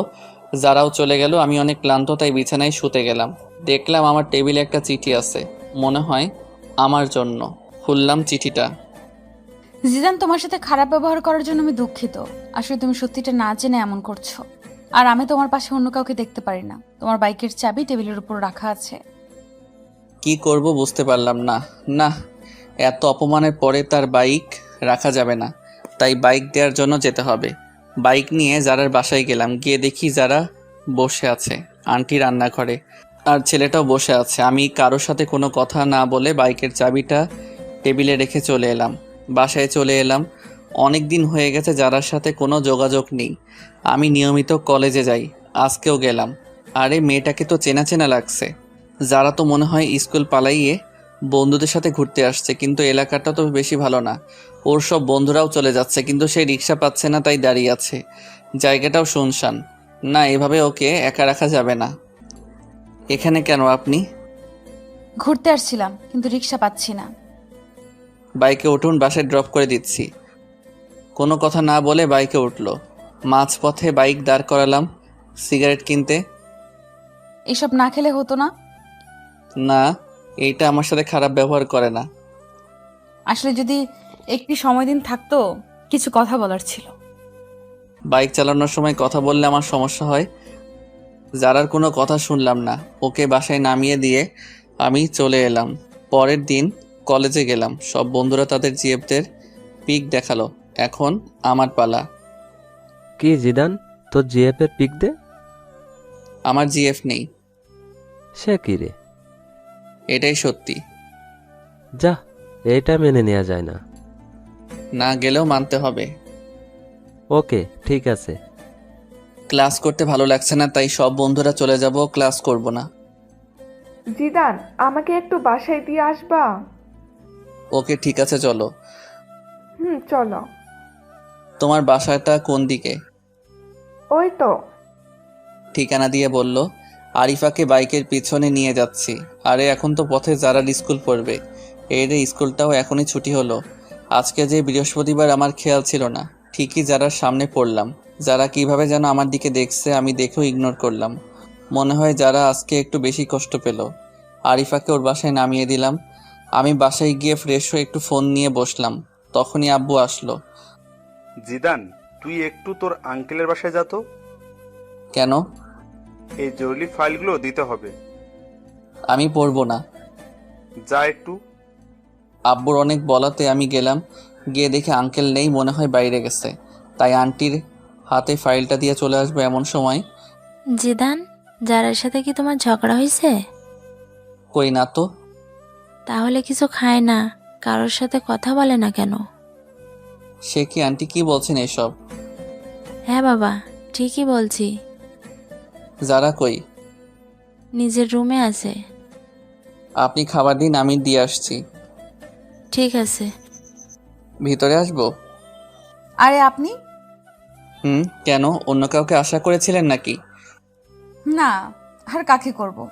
যারাও চলে গেল। আমি অনেক ক্লান্ত, তাই বিছানায় শুতে গেলাম। দেখলাম আমার টেবিলে একটা চিঠি আছে। মনে হয় আমার জন্য। খুললাম চিঠিটা। জিদান, তোমার সাথে খারাপ ব্যবহার করার জন্য আমি দুঃখিত। আসলে তুমি সত্যিটা না জেনে এমন করছো। আর আমি তোমার পাশে অন্য কাউকে দেখতে পারি না। তোমার বাইকের চাবি টেবিলের উপর রাখা আছে। কি করব বুঝতে পারলাম না। না, এত অপমানের পরে তার বাইক রাখা যাবে না, তাই বাইক দেওয়ার জন্য যেতে হবে। বাইক নিয়ে যারার বাসায় গেলাম, গিয়ে দেখি যারা বসে আছে আন্টি রান্নাঘরে, আর ছেলেটাও বসে আছে। আমি কারোর সাথে কোনো কথা না বলে বাইকের চাবিটা টেবিলে রেখে চলে এলাম। বাসায় চলে এলাম। অনেক দিন হয়ে গেছে যারার সাথে কোনো যোগাযোগ নেই। আমি নিয়মিত কলেজে যাই, আজকেও গেলাম। আরে মেয়েটাকে তো চেনা চেনা লাগছে। যারা তো মনে হয় স্কুল পালাইয়ে বন্ধুদের সাথে ঘুরতে আসছে, কিন্তু এলাকাটা তো বেশি ভালো না। ওর সব বন্ধুরাও চলে যাচ্ছে, কিন্তু সে রিক্সা পাচ্ছে না, তাই দাঁড়িয়ে আছে। জায়গাটাও শুনশান। না, এভাবে ওকে একা রাখা যাবে না। এখানে কেন আপনি? ঘুরতে আসছিলাম, কিন্তু রিক্সা পাচ্ছি না। বাইকে উঠুন, বাসায় ড্রপ করে দিচ্ছি। কোনো কথা না বলে বাইকে উঠলো। মাঝপথে বাইক দাঁড় করালাম সিগারেট কিনতে। এসব না খেলে হতো না? না, এইটা আমার সাথে খারাপ ব্যবহার করে না। আসলে যদি একটি সময় দিন থাকতো, কিছু কথা বলার ছিল। বাইক চালানোর সময় কথা বললে আমার সমস্যা হয়। যারার কোনো কথা শুনলাম না, ওকে বাসায় নামিয়ে দিয়ে আমি চলে এলাম। পরের দিন কলেজে গেলাম। সব বন্ধুরা তাদের জিএফদের পিক দেখালো। এখন আমার পালা। কি জিদান, তোর জিএফ এর পিক দে। আমার জিএফ নেই। সে কি রে? এটাই সত্যি। যা, এইটা মেনে নেওয়া যায় না। না গেলেও মানতে হবে। ওকে, ঠিক আছে। ক্লাস করতে ভালো লাগছে না, তাই সব বন্ধুরা চলে যাব, ক্লাস করব না। জিদান, আমাকে একটু বাসায় দিয়ে আসবা? ওকে, ঠিক আছে, চলো। চলো। তোমার বাসাটা কোন দিকে? ওই তো। ঠিকানা দিয়ে বলল। আরিফাকে বাইকের পিছনে নিয়ে যাচ্ছি। আরে এখন তো পথে যারার স্কুল পড়বে। এই রে, স্কুলটাও এখনই ছুটি হলো। আজকে যে বৃহস্পতিবার আমার খেয়াল ছিল না। ঠিকই যারার সামনে পড়লাম। যারা কিভাবে যেন আমার দিকে দেখছে, আমি দেখেও ইগনোর করলাম। মনে হয় যারা আজকে একটু বেশি কষ্ট পেল। আরিফাকে ওর বাসায় নামিয়ে দিলাম। আমি বাসায় গিয়ে ফ্রেশ হয়ে একটু ফোন নিয়ে বসলাম। তখনই আব্বু আসলো। জিদান, তুই একটু তোর আঙ্কেলের বাসায় যা তো। কেন? এই জরুরি ফাইলগুলো দিতে হবে। আমি পড়বো না। যা একটু। আব্বুর অনেক বলাতে আমি গেলাম। গিয়ে দেখে আঙ্কেল নেই, মনে হয় বাইরে গেছে। তাই আন্টির হাতে ফাইলটা দিয়ে চলে আসবো এমন সময়। জিদান, যারার সাথে কি তোমার ঝগড়া হয়েছে? কই না তো। তাহলে কিছু খায় না, কারোর সাথে কথা বলে না কেন? সে কি আন্টি, কি বলছেন এসব? হ্যাঁ বাবা, ঠিকই বলছি। যারা কই? নিজের রুমে আছে। আপনি খাবার দিন, আমি দিয়ে আসছি। ঠিক আছে। ভিতরে আসবো? আরে আপনি? কেন, অন্য কাউকে আশা করেছিলেন নাকি? না, আর কাকে করব?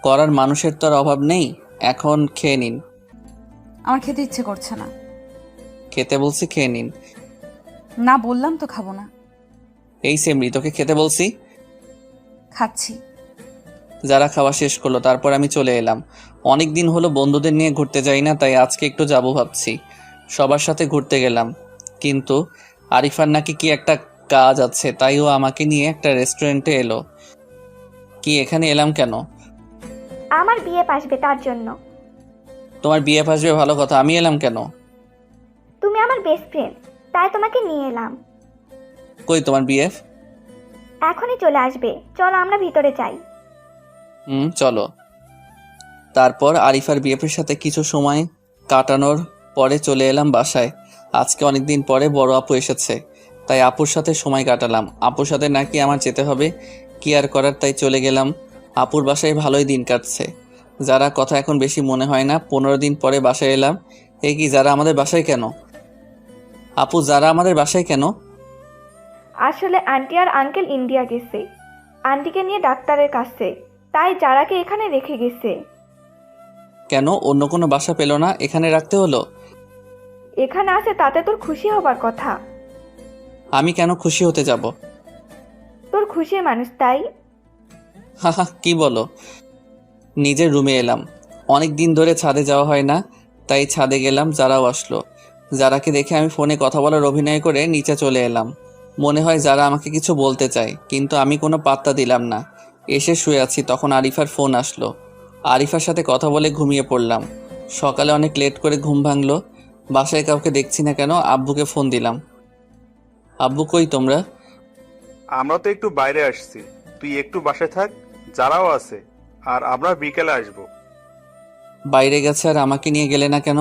করার মানুষের তো আর অভাব নেই। এখন খেয়ে নিন। আমার খেতে ইচ্ছে করছে না। খেতে বলছি, খেয়ে নিন। না বললাম তো খাবো না। এই সেমরি, তোকে খেতে বলছি। খাচ্ছি। যারা খাওয়া শেষ করলো, তারপর আমি চলে এলাম। অনেক দিন হলো বন্ধুদের নিয়ে ঘুরতে যাই না, তাই আজকে একটু যাবো ভাবছি। সবার সাথে ঘুরতে গেলাম, কিন্তু আরিফার নাকি কি একটা কাজ আছে, তাই ও আমাকে নিয়ে একটা রেস্টুরেন্টে এলো। কি এখানে এলাম কেন? আমার বিয়ে আসবে তার জন্য। তোমার বিয়ে আসবে ভালো কথা, আমি এলাম কেন? তুমি আমার বেস্ট ফ্রেন্ড, তাই তোমাকে নিয়ে এলাম। কই তোমার বিএফ? এখনই চলে আসবে, চলো আমরা ভিতরে যাই। চলো। তারপর আরিফার বিএফের সাথে কিছু সময় কাটানোর পরে চলে এলাম বাসায়। আজকে অনেকদিন পরে বড় আপু এসেছে, তাই আপুর সাথে সময় কাটালাম। আপুর সাথে নাকি আমার যেতে হবে, কি আর করার, তাই চলে গেলাম। আপুর বাসায় ভালোই দিন কাটছে। যারা কথা এখন বেশি মনে হয় না। 15 দিন পরে বাসায় এলাম। এই কি, যারা আমাদের বাসায় কেন? আপু, যারা আমাদের বাসায় কেন? আসলে আন্টি আর আঙ্কেল ইন্ডিয়া গেছে, আন্টিকে নিয়ে ডাক্তারের কাছে, তাই যারাকে এখানে রেখে গেছে। কেন, অন্য কোনো বাসা পেল না, এখানে রাখতে হলো? এখানে আছে তাতে তোর খুশি হবার কথা। আমি কেন খুশি হতে যাব? তোর খুশির মানুষ তাই। হা, কি বলো? নিজের রুমে এলাম। অনেক দিন ধরে ছাদে যাওয়া হয় না, তাই ছাদে গেলাম। যারাও আসলো। যারাকে দেখে আমি ফোনে কথা বলার অভিনয় করে নিচে চলে এলাম। মনে হয় যারা আমাকে কিছু বলতে চায়, কিন্তু আমি কোনো পাত্তা দিলাম না। এসে শুয়ে আছি, তখন আরিফার ফোন আসলো। আরিফার সাথে কথা বলে ঘুমিয়ে পড়লাম। সকালে অনেক লেট করে ঘুম ভাঙলো। বাসায় কাউকে দেখছি না কেন, আব্বুকে ফোন দিলাম। আব্বু কই তোমরা? আমরা তো একটু বাইরে আসছি, তুই একটু বাসায় থাক, যারাও আছে, আর আমরা বিকেলে আসবো। বাইরে গেছে আর আমাকে নিয়ে গেলে না কেন?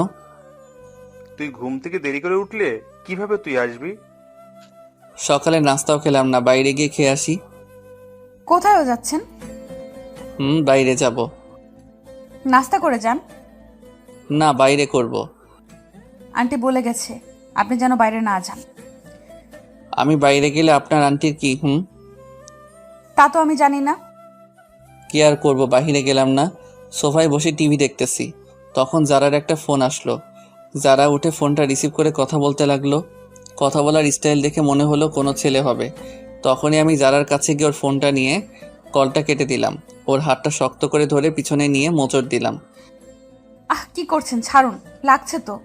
তুই ঘুম থেকে দেরি করে উঠলে কিভাবে তুই আসবি? সকালে নাস্তাও খেলাম না, বাইরে গিয়ে খেয়ে আসি। কোথায়ও যাচ্ছেন? বাইরে যাব। নাস্তা করে যান। না, বাইরে করব। আন্টি বলে গেছে আপনি যেন বাইরে না যান। আমি বাইরে গেলে আপনার আন্টির কি? তা তো আমি জানি না। কি আর করব, বাইরে গেলাম না, সোফায় বসে টিভি দেখতেছি। তখন জারার একটা ফোন আসলো। যারা উঠে ফোনটা রিসিভ করে কথা বলতে লাগলো। কথা বলার স্টাইল দেখে মনে হলো কোনো ছেলে হবে। তখনই আমি জারার কাছে গিয়ে ওর ফোনটা নিয়ে কলটা কেটে দিলাম। ওর হাতটা শক্ত করে ধরে পিছনে নিয়ে মোচড় দিলাম। কি করছেন? ছাড়ুন, লাগছে তো।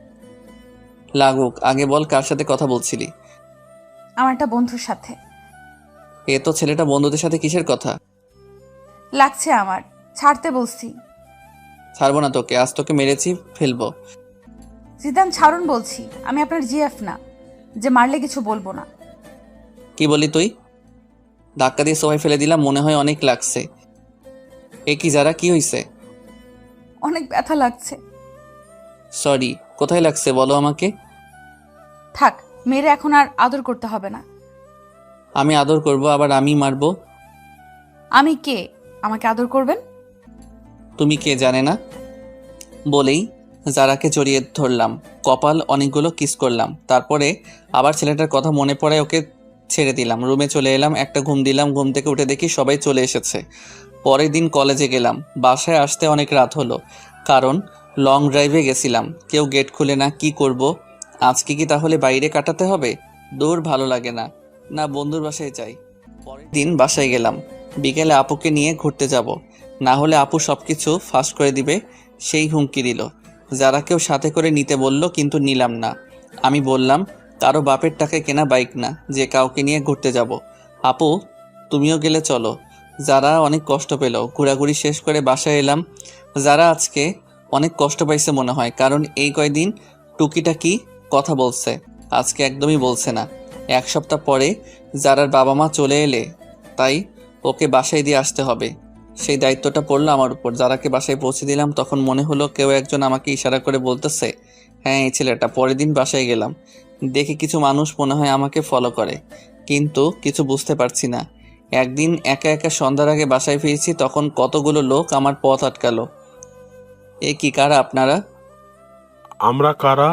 লাগুক, আগে বল কার সাথে কথা বলছিলি? আমার একটা বন্ধুর সাথে। এ তো ছেলেটা বন্ধুদের সাথে কিসের কথা? লাগছে আমার, ছাড়তে বলছি। ছাড়বো না তোকে, আজ তোকে মেরেছি ফেলবো। জিদান ছাড়ুন বলছি, আমি আপনার জিএফ না যে মারলে কিছু বলবো না। কি বলি তুই? ধাক্কা দিয়ে সবাই ফেলে দিলাম, মনে হয় অনেক লাগছে। এ কি যারা, কি হয়েছে? অনেক ব্যথা লাগছে। সরি, কোথায় লাগছে বলো আমাকে। থাক, মেরে এখন আর আদর করতে হবে না। আমি আদর করব, আবার আমি মারবো? আমি কে আমাকে আদর করবেন? তুমি কে জানে না বলেই যারাকে জড়িয়ে ধরলাম। কপাল অনেকগুলো কিস করলাম। তারপরে আবার ছেলেটার কথা মনে পড়ে, ওকে ছেড়ে দিলাম। রুমে চলে এলাম, একটা ঘুম দিলাম। ঘুম থেকে উঠে দেখি সবাই চলে এসেছে। পরের দিন কলেজে গেলাম। বাসায় আসতে অনেক রাত হলো, কারণ লং ড্রাইভে গেছিলাম। কেউ গেট খুলে না। কি করব আজকে? কি তাহলে বাইরে কাটাতে হবে? দূর, ভালো লাগে না। না, বন্ধুর বাসায় যাই। পরের দিন বাসায় গেলাম। বিকেলে আপুকে নিয়ে ঘুরতে যাব, না হলে আপু সবকিছু ফাঁস করে দিবে, সেই হুমকি দিল। যারা কেউ সাথে করে নিতে বলল, কিন্তু নিলাম না। আমি বললাম কারো বাপের টাকায় কেনা বাইক না যে কাউকে নিয়ে ঘুরতে যাব। আপু তুমিও গেলে চলো। যারা অনেক কষ্ট পেল। ঘোরাঘুরি শেষ করে বাসায় এলাম। যারা আজকে অনেক কষ্ট পাইছে মনে হয়, কারণ এই কয়দিন টুকিটাকি কথা বলছে, আজকে একদমই বলছে না। এক সপ্তাহ পরে যারার বাবা মা চলে এলে, তাই ওকে বাসায় দিয়ে আসতে হবে। সেই দায়িত্বটা পড়লো আমার উপর। যারাকে বাসায় পৌঁছে দিলাম, তখন মনে হলো কেউ একজন আমাকে ইশারা করে বলতেছে, হ্যাঁ এই ছেলেটা। পরের দিন বাসায় গেলাম, দেখে কিছু মানুষ মনে হয় আমাকে ফলো করে, কিন্তু কিছু বুঝতে পারছি না। একদিন একা একা সন্ধ্যার আগে বাসায় ফিরেছি, তখন কতগুলো লোক আমার পথ আটকালো। এ কি, কারা আপনারা? আমরা কারা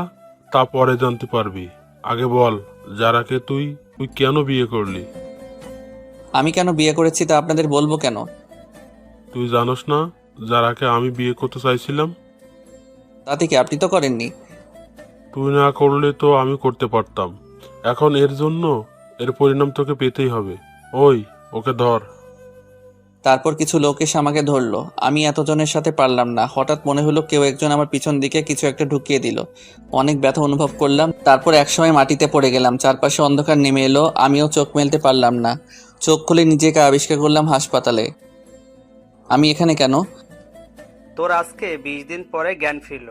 তা পরে জানতে পারবি, আগে বল যারাকে তুই কেন বিয়ে করলি? আমি কেন বিয়ে করেছি তা আপনাদের বলবো কেন? তুই জানোস না যারাকে আমি বিয়ে করতে চাইছিলাম? তাতে কি, আপনি তো করেননি। তুই না করলে তো আমি করতে পারতাম। এখন এর জন্য এর পরিণাম তোকে পেতেই হবে। ওই ওকে ধর। তারপর কিছু লোক এসে আমাকে ধরলো। আমি এতজনের সাথে পারলাম না। হঠাৎ মনে হলো কেউ একজন আমার পিছন দিকে কিছু একটা ঢুকিয়ে দিল। অনেক ব্যথা অনুভব করলাম। তারপর একসময় মাটিতে পড়ে গেলাম। চারপাশে অন্ধকার নেমে এলো। আমিও চোখ মেলতে পারলাম না। চোখ খুলে নিজেকে আবিষ্কার করলাম হাসপাতালে। আমি এখানে কেন? তোর আজকে 20 দিন পরে জ্ঞান ফিরল।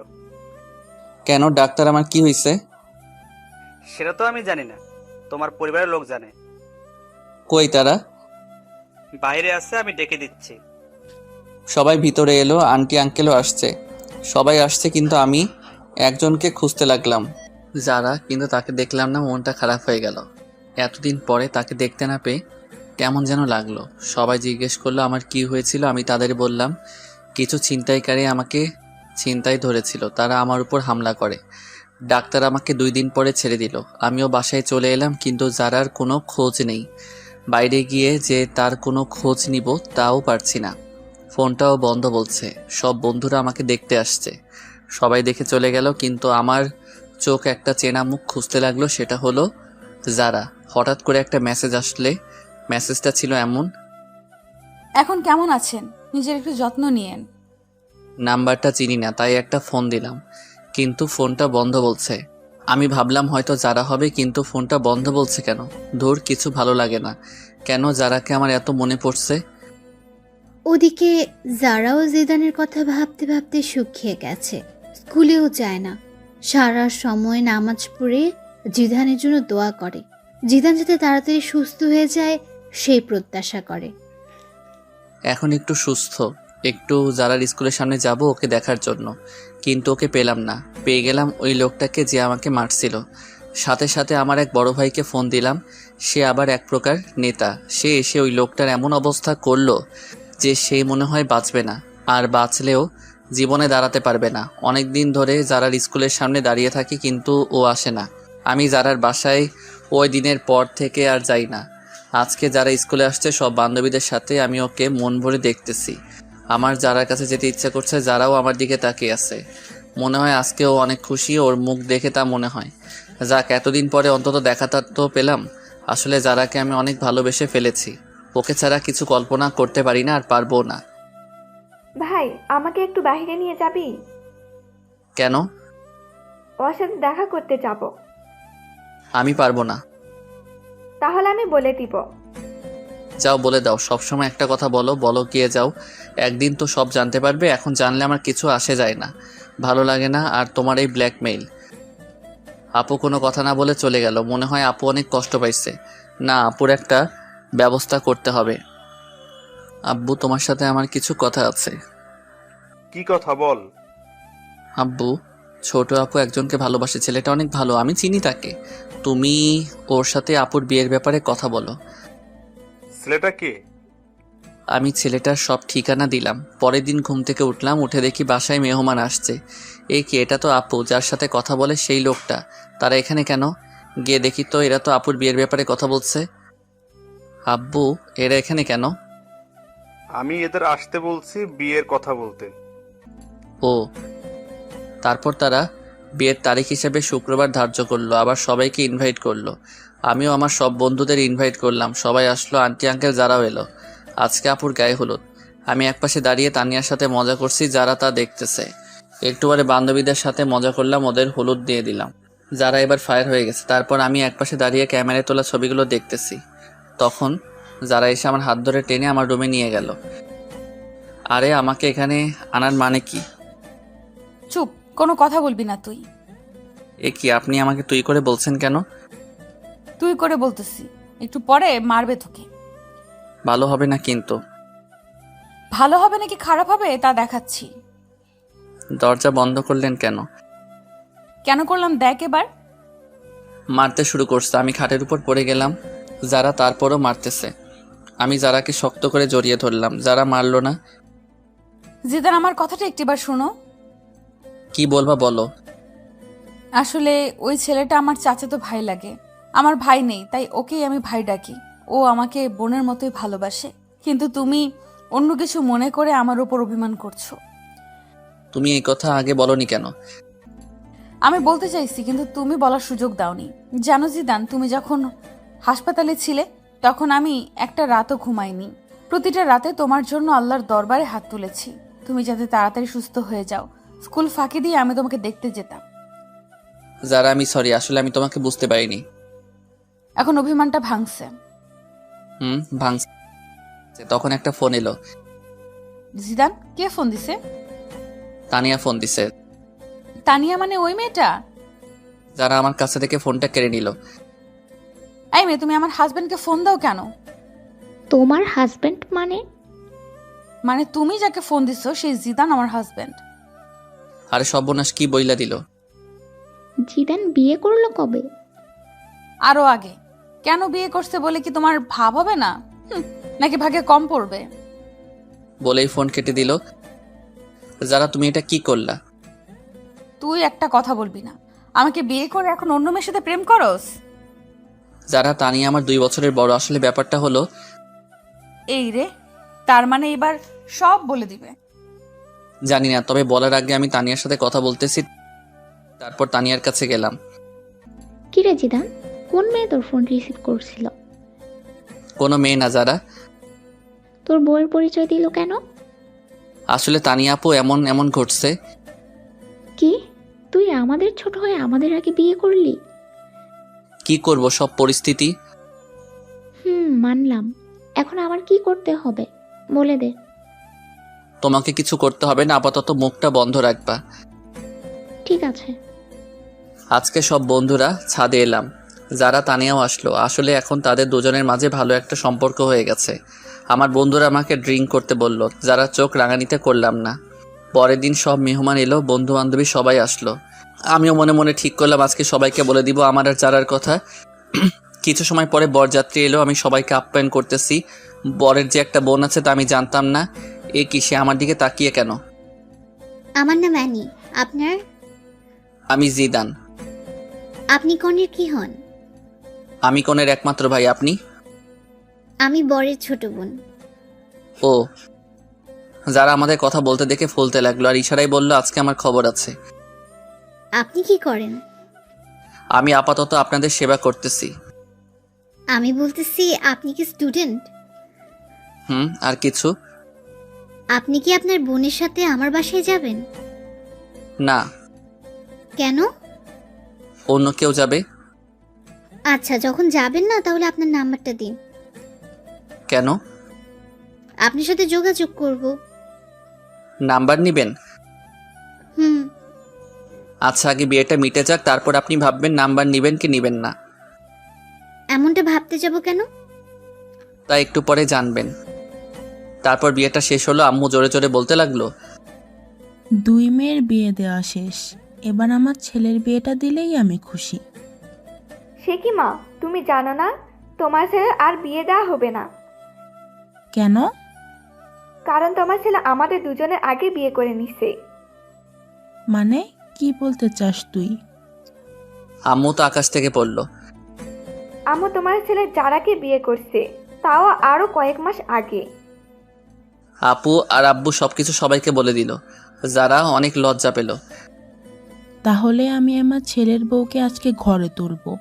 কেন? ডাক্তার, আমার কি হয়েছে? সেটা তো আমি জানি না, তোমার পরিবারের লোক জানে। কই তারা? বাইরে আছে, আমি ডেকে দিচ্ছি। সবাই ভিতরে এলো। আন্টি আঙ্কেলও আসছে। সবাই আসছে, কিন্তু আমি একজনকে খুঁজতে লাগলাম, যারা, কিন্তু তাকে দেখলাম না। মনটা খারাপ হয়ে গেল। এতদিন পরে তাকে দেখতে না পেয়ে কেমন যেন লাগলো। সবাই জিজ্ঞেস করলো আমার কি হয়েছিল। আমি তাদের বললাম কিছু ছিনতাইকারী আমাকে ছিনতাই ধরেছিল, তারা আমার উপর হামলা করে। ডাক্তার আমাকে 2 দিন পরে ছেড়ে দিল। আমিও বাসায় চলে এলাম, কিন্তু যারার কোনো খোঁজ নেই। বাইরে গিয়ে যে তার কোনো খোঁজ নিব তাও পারছি না। ফোনটাও বন্ধ বলছে। সব বন্ধুরা আমাকে দেখতে আসছে, সবাই দেখে চলে গেল, কিন্তু আমার চোখ একটা চেনা মুখ খুঁজতে লাগলো। সেটা হলো যারা। হঠাৎ করে একটা মেসেজ আসলে, মেসেজটা ছিল এমন, এখন কেমন আছেন? নিজের একটু যত্ন নিয়েন। নাম্বারটা চিনি না, তাই একটা ফোন দিলাম, কিন্তু ফোনটা বন্ধ বলছে। আমি ভাবলাম হয়তো যারা হবে, কিন্তু ফোনটা বন্ধ বলছে কেন? ধুর, কিছু ভালো লাগে না। কেন যারাকে আমার এত মনে পড়ছে? ওদিকে যারাও জিদানের কথা ভাবতে ভাবতে শুকিয়ে গেছে, স্কুলেও যায় না, সারা সময় নামাজ পড়ে জিদানের জন্য দোয়া করে, জিদান যাতে তাড়াতাড়ি সুস্থ হয়ে যায় সেই প্রত্যাশা করে। এখন একটু সুস্থ, একটু যারার স্কুলের সামনে যাব ওকে দেখার জন্য, কিন্তু ওকে পেলাম না। পেয়ে গেলাম ওই লোকটাকে যে আমাকে মারছিল। সাথে সাথে আমার এক বড় ভাইকে ফোন দিলাম, সে আবার এক প্রকার নেতা। সে এসে ওই লোকটার এমন অবস্থা করলো যে সে মনে হয় বাঁচবে না, আর বাঁচলেও জীবনে দাঁড়াতে পারবে না। অনেক দিন ধরে যারার স্কুলের সামনে দাঁড়িয়ে থাকি, কিন্তু ও আসে না। আমি যারার বাসায় ওই দিনের পর থেকে আর যাই না। আজকে যারা স্কুলে আসছে সব বান্ধবীদের সাথে, আমি ওকে মন ভরে দেখতেছি। আমার যারার কাছে যেতে ইচ্ছা করছে, যারাও আমার দিকে তাকিয়ে আছে। মনে হয় আজকেও অনেক খুশি, ওর মুখ দেখে তা মনে হয়। যাক, এতদিন পরে অন্তত দেখাটা তো পেলাম। আসলে যারাকে আমি অনেক ভালোবেসে ফেলেছি, ওকে ছাড়া কিছু কল্পনা করতে পারি না, আর পারবো না। ভাই, আমাকে একটু বাইরে নিয়ে যাবি? কেন? ওর সাথে দেখা করতে যাব। আমি পারবো না। তাহলে আমি বলে দিব। যাও, বলে দাও। সবসময় একটা কথা বলো, বলো গিয়ে যাও। একদিন তো সব জানতে পারবে, এখন জানলে আমার কিছু আসে যায় না, ভালো লাগে না। আর তোমার এই ব্ল্যাকমেইল। আপু কোনো কথা না বলে চলে গেল। মনে হয় আপু অনেক কষ্ট পাইছে। না, আপুর একটা ব্যবস্থা করতে হবে। আব্বু, তোমার সাথে আমার কিছু কথা আছে। কি কথা বল? আব্বু, ছোট আপু একজনকে ভালোবাসে, ছেলেটা অনেক ভালো, আমি চিনি তাকে। তুমি ওর সাথে আপুর বিয়ের ব্যাপারে কথা বলো। ছেলেটা কে? আমি ছেলেটার সব ঠিকানা দিলাম। পরের দিন ঘুম থেকে উঠলাম, উঠে দেখি বাসায় মেহমান আসছে। এই কি, এটা তো আপু যার সাথে কথা বলে সেই লোকটা। তারা এখানে কেন? গিয়ে দেখি তো এরা তো আপুর বিয়ের ব্যাপারে কথা বলছে। আব্বু, এরা এখানে কেন? আমি এদের আসতে বলছি বিয়ের কথা বলতে। ও, তারপর তারা বিয়ের তারিখ হিসেবে শুক্রবার ধার্য করলো, আবার সবাইকে ইনভাইট করলো। আমিও আমার সব বন্ধুদের ইনভাইট করলাম, সবাই আসলো, আন্টি আঙ্কেল যারাও এলো। আজকে আপুর গায়ে হলুদ। আমি একপাশে দাঁড়িয়ে তানিয়ার সাথে মজা করছি, যারা তা দেখতেছে। একটু পরে বান্ধবীদের সাথে মজা করলাম, ওদের হলুদ দিয়ে দিলাম। যারা এবার ফায়ার হয়ে গেছে। তারপর আমি একপাশে দাঁড়িয়ে ক্যামেরায় তোলা ছবিগুলো দেখতেছি। তখন যারা এসে আমার হাত ধরে টেনে আমার রুমে নিয়ে গেল। আরে, আমাকে এখানে আনার মানে কি? চুপ, কোনো কথা বলবি না তুই। এ কি, আপনি আমাকে তুই করে বলছেন কেন? তুই করে বলতেছি, একটু পরে মারবে তোকে। ভালো হবে না কিন্তু। ভালো হবে নাকি খারাপ হবে তা দেখাচ্ছি। দরজা বন্ধ করলেন কেন? কেন করলাম দেখ এবার। মারতে শুরু করছে। আমি খাটের উপর পড়ে গেলাম। যারা তারপরও মারতেছে। আমি যারাকে শক্ত করে জড়িয়ে ধরলাম। যারা মারলো না। জিদান, আমার কথাটা একটিবার শোনো। কি বলবা বলো। আসলে ওই ছেলেটা আমার চাচাতো ভাই লাগে। আমার ভাই নেই, তাই ওকেই আমি ভাই ডাকি। ও আমাকে বোনের মতোই ভালোবাসে, কিন্তু তুমি অন্য কিছু মনে করে আমার উপর অভিমান করছো। তুমি এই কথা আগে বলনি কেন? আমি বলতে চাইছি, কিন্তু তুমি বলার সুযোগ দাওনি। জানো জিদান, তুমি যখন হাসপাতালে ছিলে তখন আমি একটা রাতও ঘুমাইনি। প্রতিটা রাতে তোমার জন্য আল্লাহর দরবারে হাত তুলেছি, তুমি যাতে তাড়াতাড়ি সুস্থ হয়ে যাও। স্কুল ফাঁকি দিয়ে আমি তোমাকে দেখতে যেতাম। যারা, আমি সরি, আসলে আমি তোমাকে বুঝতে পারিনি। এখন অভিমানটা ভাঙছে। ভাঙছে। তখন একটা ফোন এলো। জিদান, কে ফোন দিছে? তানিয়া ফোন দিছে। তানিয়া মানে ওই মেয়েটা? যারা আমার কাছে থেকে ফোনটা কেড়ে নিল। এই মেয়ে, তুমি আমার হাজবেন্ডকে ফোন দাও কেন? তোমার হাজবেন্ড মানে তুমি যাকে ফোন দিছো সেই জিদান আমার হাজবেন্ড। আরে সর্বনাশ, কি বইলা দিল। জিদান বিয়ে করলো কবে? আরো আগে। কেন বিয়ে করছে বলে কি তোমার ভাব হবে না? নাকি ভাগে কম পড়বে? বলেই ফোন কেটে দিল। যারা, তুমি এটা কি করলা? তুই একটা কথা বলবি না। আমাকে বিয়ে করে এখন অন্য মেয়ের সাথে প্রেম করস? যারা, তানিয়া আমার 2 বছরের বড়। আসলে ব্যাপারটা হলো এই রে, তার মানে এবার সব বলে দিবে। জানি না, তবে বলার আগে আমি তানিয়ার সাথে কথা বলতেছি। তারপর তানিয়ার কাছে গেলাম। কি রে জিদান, কোন মেয়ে তোর ফোন রিসিভ করছিল? কোনো মেয়ে না। যারা, তোর বউয়ের পরিচয় দিল কেন? আসলে তানিয়া আপু এমন এমন ঘটছে। কি, তুই আমাদের ছোট হয়ে আমাদের আগে বিয়ে করলি? কি করব, সব পরিস্থিতি। মানলাম। এখন আমার কি করতে হবে বলে দে। তোমাকে কিছু করতে হবে না, আপাতত মুখটা বন্ধ রাখবা। ঠিক আছে। আজকে সব বন্ধুরা ছাদে এলাম, যারা তানিয়াও আসলো। আসলে এখন তাদের দুজনের মাঝে ভালো একটা সম্পর্ক হয়ে গেছে। আমার বন্ধুরা আমাকে ড্রিঙ্ক করতে বলল, যারা চোখ রাঙানিতে করলাম না। পরের দিন সব মেহমান এলো, বন্ধু বান্ধবী সবাই আসলো। আমিও মনে মনে ঠিক করলাম আজকে সবাইকে বলে দিব আমার আর যারার কথা। কিছু সময় পরে বরযাত্রী এলো, আমি সবাইকে আপ্যায়ন করতেছি। বরের যে একটা বোন আছে তা আমি জানতাম না। এ কি, সে আমার দিকে তাকিয়ে কেন? আমার নাম অ্যানি। আপনার? আমি জিদান। আপনি কনের কি হন? আমি কনের একমাত্র ভাই। আপনি? আমি বরের ছোট বোন। ও। যারা আমাদের কথা বলতে দেখে ফুলতে লাগলো আর ইশারায় বলল আজকে আমার খবর আছে। আপনি কি করেন? আমি আপাতত আপনাদের সেবা করতেছি। আমি বলতেছি আপনি কি স্টুডেন্ট? আর কিছু? আপনি কি আপনার বোনের সাথে আমার বাসায় যাবেন? না। কেন? অন্য কেউ যাবে। আচ্ছা, যখন যাবেন না তাহলে আপনার নাম্বারটা দিন। কেন? আপনার সাথে যোগাযোগ করব। নাম্বার নিবেন? হুম। আচ্ছা, আগে বিয়েটা মিটে যাক, তারপর আপনি ভাববেন নাম্বার নিবেন কি নিবেন না। এমনটা ভাবতে যাব কেন? তা একটু পরে জানবেন। তারপর বিয়েটা শেষ হলো, আম্মু জোরে জোরে বলতে লাগলো, 2 মেয়ের বিয়ে দেওয়া শেষ, এবার আমার ছেলের বিয়েটা দিলেই আমি খুশি। সে কি মা, তুমি জানো না তোমার ছেলে আর বিয়ে দেওয়া হবে না? কেন? কারণ তোমার ছেলে আমাদের দুজনের আগে বিয়ে করে নিছে। মানে কি বলতে চাস তুই? আম্মু তো আকাশ থেকে পড়লো। আম্মু তোমার ছেলে যারাকে বিয়ে করছে, তাও আরো কয়েক মাস আগে। আপু আর আব্বু সবকিছু সবাইকে বলে দিল। যারা অনেক লজ্জা পেল। তাহলে আমি আমার ছেলের বউকে আজকে ঘরে তুলবো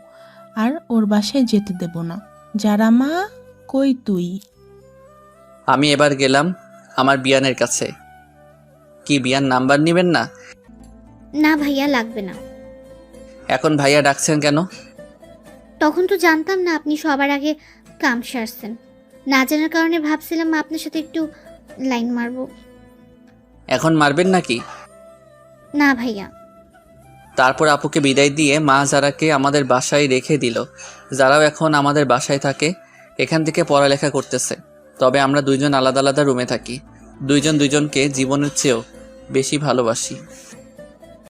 আর ওর বাসায় যেতে দেব না। যারা মা, কই তুই? আমি এবার গেলাম আমার বিয়ানের কাছে। কি বিয়ান নাম্বার নিবেন না? না ভাইয়া, লাগবে না। এখন ভাইয়া ডাকছেন কেন? তখন তো জানতাম না আপনি সবার আগে কাম সারছেন। না জানার কারণে ভাবছিলাম আপনার সাথে একটু লাইন মারবো। এখন মারবেন নাকি? না ভাইয়া। তারপর আপুকে বিদায় দিয়ে মা যারাকে আমাদের বাসায় রেখে দিল। যারাও এখন আমাদের বাসায় থাকে, এখান থেকে পড়ালেখা করতেছে। তবে আমরা দুইজন আলাদা আলাদা রুমে থাকি। দুইজন দুইজনকে জীবনের চেয়েও বেশি ভালোবাসি।